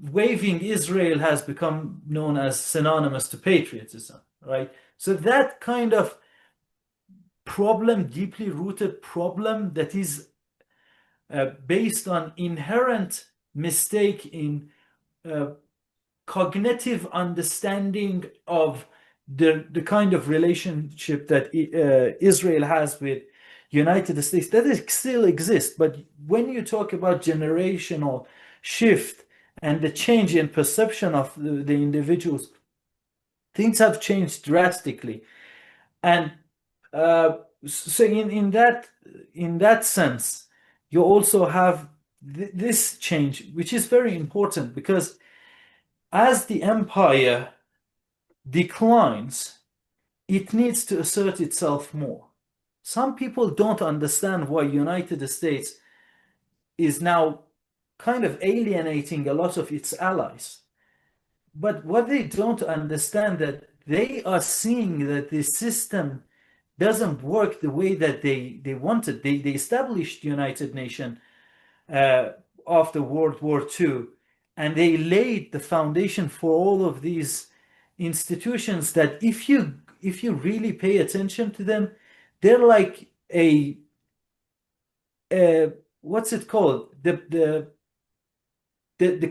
Speaker 2: Waving Israel has become known as synonymous to patriotism, right? So that kind of problem, deeply rooted problem that is based on inherent mistake in uh, cognitive understanding of the kind of relationship that Israel has with United States, that still exists. But when you talk about generational shift and the change in perception of the individuals, things have changed drastically. And so in that sense, you also have this change, which is very important because as the empire declines, it needs to assert itself more. Some people don't understand why United States is now kind of alienating a lot of its allies. But what they don't understand that they are seeing that the system doesn't work the way that they wanted. They established the United Nations uh, after World War II, and they laid the foundation for all of these institutions that if you really pay attention to them, they're like a what's it called? The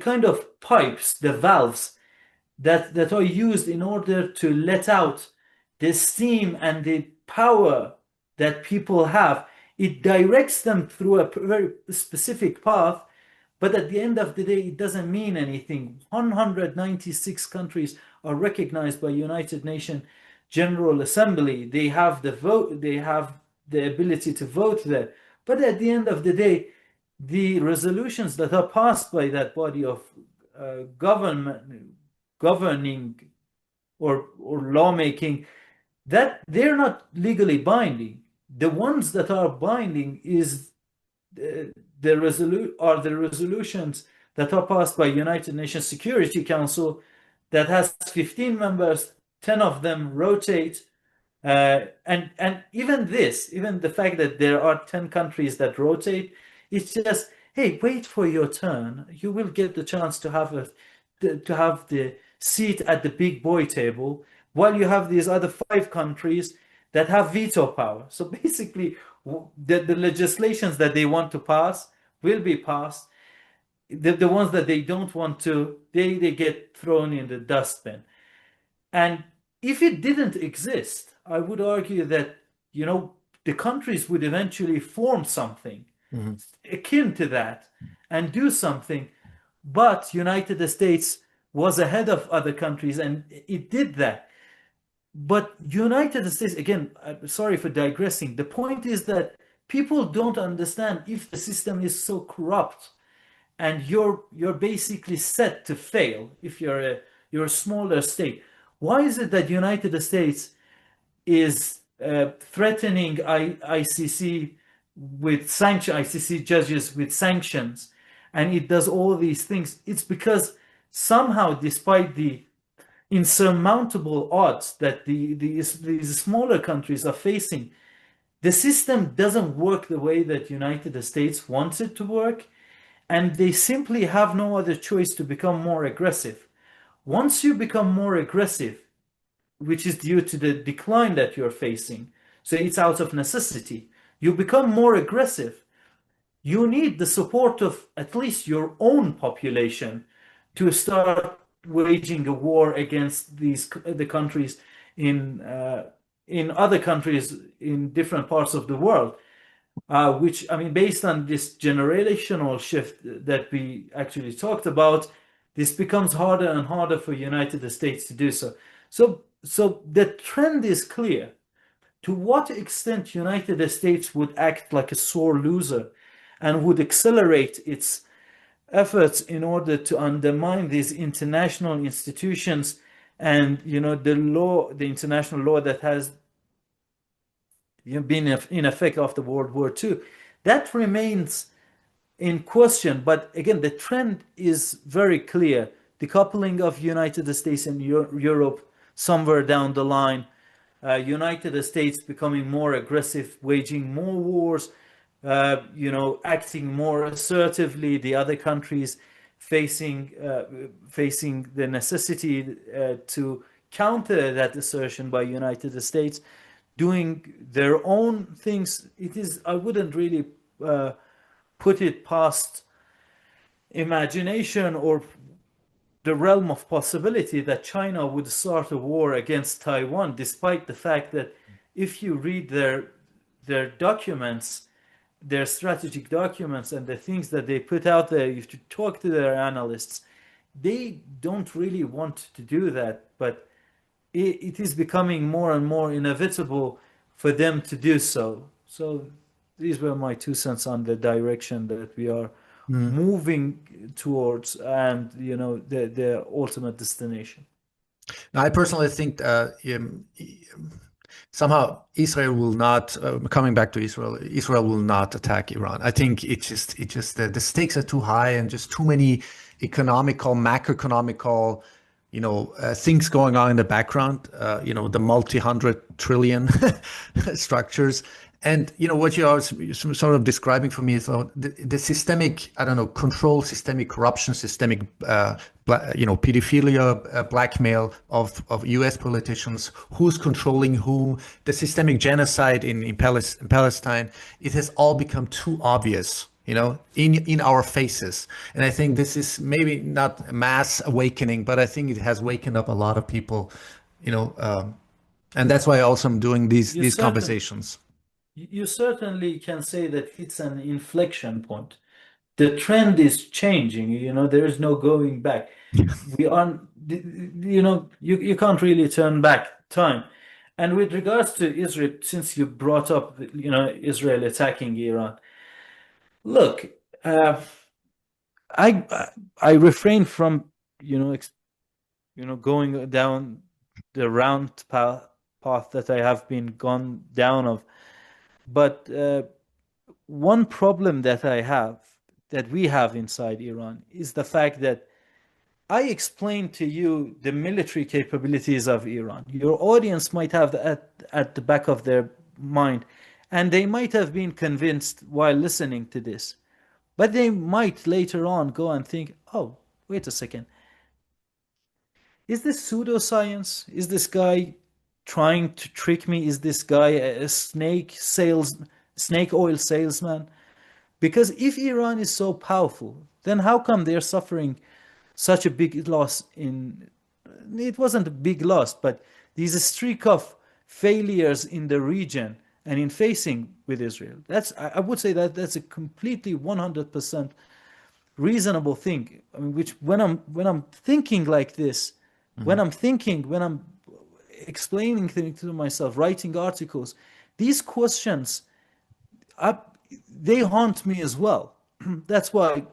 Speaker 2: kind of pipes, the valves that are used in order to let out the steam and the power that people have. It directs them through a very specific path, but at the end of the day, it doesn't mean anything. 196 countries are recognized by United Nations General Assembly. They have the vote, they have the ability to vote there. But at the end of the day, the resolutions that are passed by that body of government, governing or lawmaking, that they're not legally binding. The ones that are binding is the resolutions that are passed by United Nations Security Council that has 15 members, 10 of them rotate. And even this, even the fact that there are 10 countries that rotate, it's just, hey, wait for your turn. You will get the chance to have the seat at the big boy table, while you have these other 5 countries that have veto power. So basically, the legislations that they want to pass will be passed. The ones that they don't want to, they get thrown in the dustbin. And if it didn't exist, I would argue that, the countries would eventually form something
Speaker 1: Mhm.
Speaker 2: akin to that and do something. But United States was ahead of other countries and it did that. But United States, again, I'm sorry for digressing. The point is that people don't understand if the system is so corrupt and you're basically set to fail if you're a smaller state. Why is it that United States is threatening ICC with ICC judges with sanctions, and it does all these things? It's because somehow, despite the insurmountable odds that these smaller countries are facing, the system doesn't work the way that United States wants it to work, and they simply have no other choice to become more aggressive. Once you become more aggressive, which is due to the decline that you're facing, so it's out of necessity, you become more aggressive. You need the support of at least your own population to start waging a war against the countries in other countries in different parts of the world. Which, I mean, based on this generational shift that we actually talked about, this becomes harder and harder for United States to do so. So the trend is clear. To what extent United States would act like a sore loser and would accelerate its efforts in order to undermine these international institutions and the international law that has been in effect after World War II, that remains in question. But again, the trend is very clear decoupling of United States and Europe somewhere down the line, United States becoming more aggressive, waging more wars, acting more assertively, the other countries facing the necessity to counter that assertion by United States, doing their own things. I wouldn't really put it past imagination or the realm of possibility that China would start a war against Taiwan, despite the fact that if you read their documents, their strategic documents and the things that they put out there, if you talk to their analysts, they don't really want to do that, but it is becoming more and more inevitable for them to do so. So these were my 2 cents on the direction that we are moving towards, and the ultimate destination.
Speaker 1: Now, I personally think somehow Israel will not, coming back to Israel will not attack Iran. I think it's just the stakes are too high and just too many macroeconomical, things going on in the background, the multi-hundred trillion structures. And what you are sort of describing for me is the systemic, control, systemic corruption, systemic, pedophilia, blackmail of U.S. politicians, who's controlling whom, the systemic genocide in Palestine. It has all become too obvious, in our faces. And I think this is maybe not a mass awakening, but I think it has wakened up a lot of people, and that's why also I'm doing these conversations.
Speaker 2: You certainly can say that it's an inflection point. The trend is changing, there is no going back. We are, you can't really turn back time. And with regards to Israel, since you brought up, Israel attacking Iran, look, I refrain from, going down the round path that I have been gone down of. But one problem that we have inside Iran is the fact that I explained to you the military capabilities of Iran. Your audience might have that at the back of their mind, and they might have been convinced while listening to this. But they might later on go and think, oh, wait a second. Is this pseudoscience? Is this guy trying to trick me? Is this guy a snake oil salesman? Because if Iran is so powerful, then how come they're suffering such a big loss it wasn't a big loss, but there's a streak of failures in the region and in facing with Israel. I would say that's a completely 100% reasonable thing. I mean, which when I'm thinking like this, when I'm explaining things to myself, writing articles, these questions, they haunt me as well. That's why,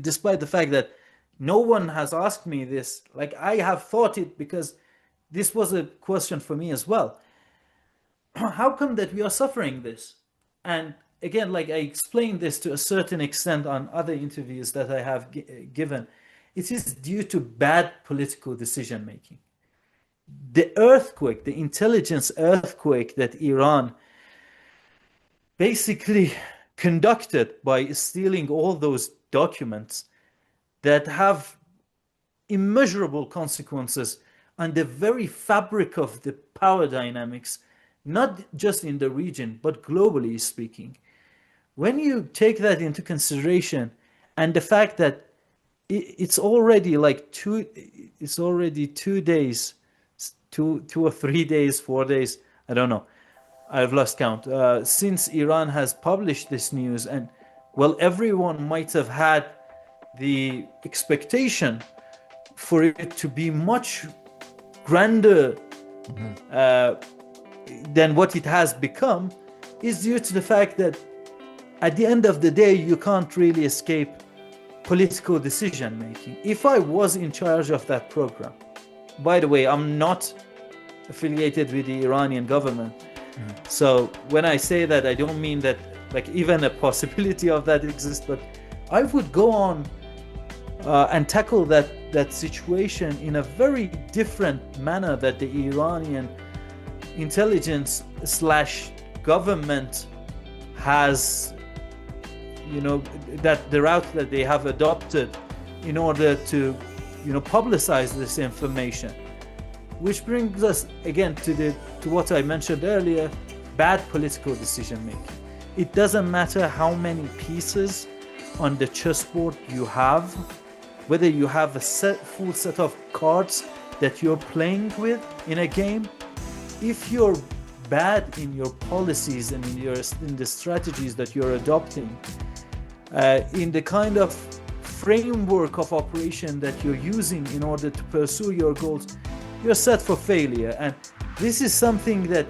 Speaker 2: despite the fact that no one has asked me this, like I have thought it, because this was a question for me as well. How come that we are suffering this? And again, like I explained this to a certain extent on other interviews that I have given, it is due to bad political decision making. The earthquake, the intelligence earthquake that Iran basically conducted by stealing all those documents that have immeasurable consequences on the very fabric of the power dynamics, not just in the region, but globally speaking. When you take that into consideration, and the fact that it's already 2 days, 2 or 3 days, 4 days, I don't know, I've lost count, since Iran has published this news, and well, everyone might have had the expectation for it to be much grander than what it has become, is due to the fact that at the end of the day, you can't really escape political decision making. If I was in charge of that program, by the way, I'm not affiliated with the Iranian government. So when I say that, I don't mean that like even a possibility of that exists, but I would go on and tackle that situation in a very different manner that the Iranian intelligence slash government has, that the route that they have adopted in order to, publicize this information. Which brings us again to what I mentioned earlier, bad political decision making. It doesn't matter how many pieces on the chessboard you have, whether you have a full set of cards that you're playing with in a game. If you're bad in your policies and in the strategies that you're adopting, in the kind of framework of operation that you're using in order to pursue your goals, you're set for failure. And this is something that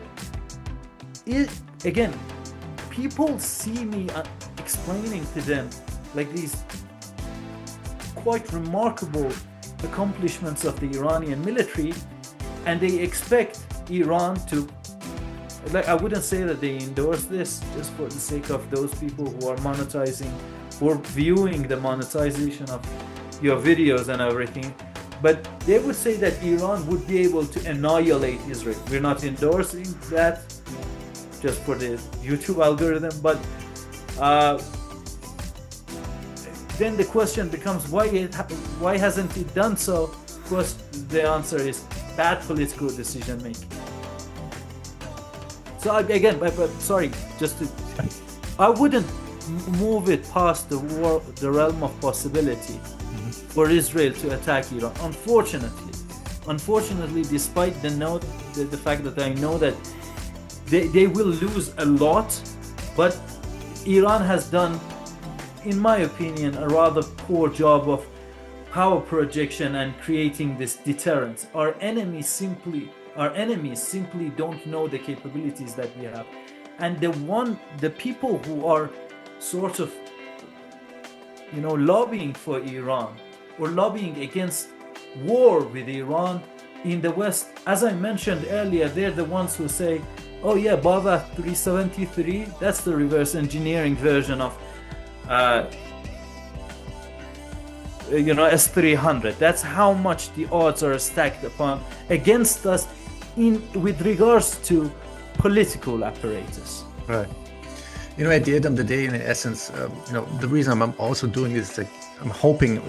Speaker 2: again, people see me explaining to them like these quite remarkable accomplishments of the Iranian military, and they expect Iran to, like, I wouldn't say that they endorse this just for the sake of those people who are monetizing or viewing the monetization of your videos and everything, but they would say that Iran would be able to annihilate Israel. We're not endorsing that just for the YouTube algorithm, but then the question becomes, why hasn't it done so? Of course, the answer is bad political decision making. So again, but sorry, I wouldn't move it past the realm of possibility for Israel to attack Iran. Unfortunately, despite the fact that I know that they will lose a lot, but Iran has done, in my opinion, a rather poor job of power projection and creating this deterrence. Our enemies simply don't know the capabilities that we have. And the people who are sort of, lobbying for Iran or lobbying against war with Iran in the West, as I mentioned earlier, they're the ones who say, oh yeah, Bava 373, that's the reverse engineering version of S300. That's how much the odds are stacked upon against us with regards to political apparatus.
Speaker 1: Right. At the end of the day, in essence, the reason I'm also doing this is that I'm hoping,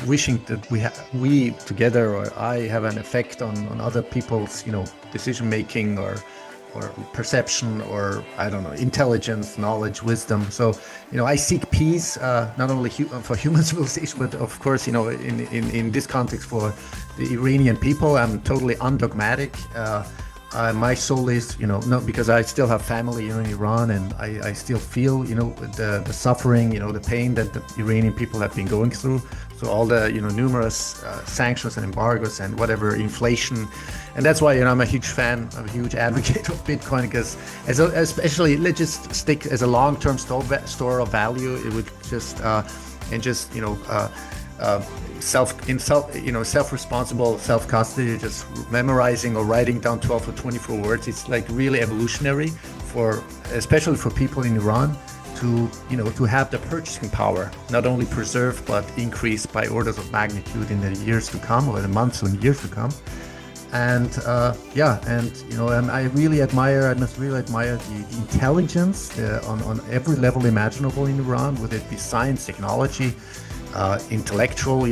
Speaker 1: wishing that we together, or I have an effect on other people's, decision making or perception, or I don't know, intelligence, knowledge, wisdom. So, I seek peace, not only for human civilization, but of course, in this context for the Iranian people. I'm totally undogmatic. My soul is, because I still have family, in Iran, and I still feel, the suffering, the pain that the Iranian people have been going through. So all the, numerous sanctions and embargoes and whatever, inflation. And that's why, I'm a huge fan, I'm a huge advocate of Bitcoin, because especially, let's just stick as a long-term store of value. It would just, self-responsible, self-custody, just memorizing or writing down 12 or 24 words. It's like really evolutionary especially for people in Iran to have the purchasing power, not only preserved, but increased by orders of magnitude in the years to come, or the months and years to come. And and I must really admire the intelligence on every level imaginable in Iran, whether it be science, technology, intellectual,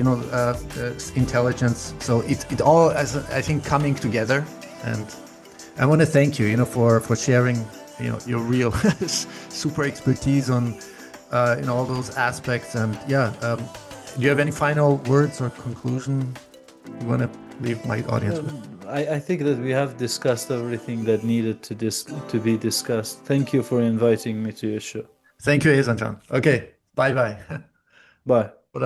Speaker 1: intelligence. So it all, as I think, coming together. And I want to thank you, for sharing, your real super expertise on, all those aspects. And do you have any final words or conclusion you want to leave my audience with?
Speaker 2: I think that we have discussed everything that needed to be discussed. Thank you for inviting me to your show.
Speaker 1: Thank you, Ehsan. Okay, bye.
Speaker 2: Bye.
Speaker 1: What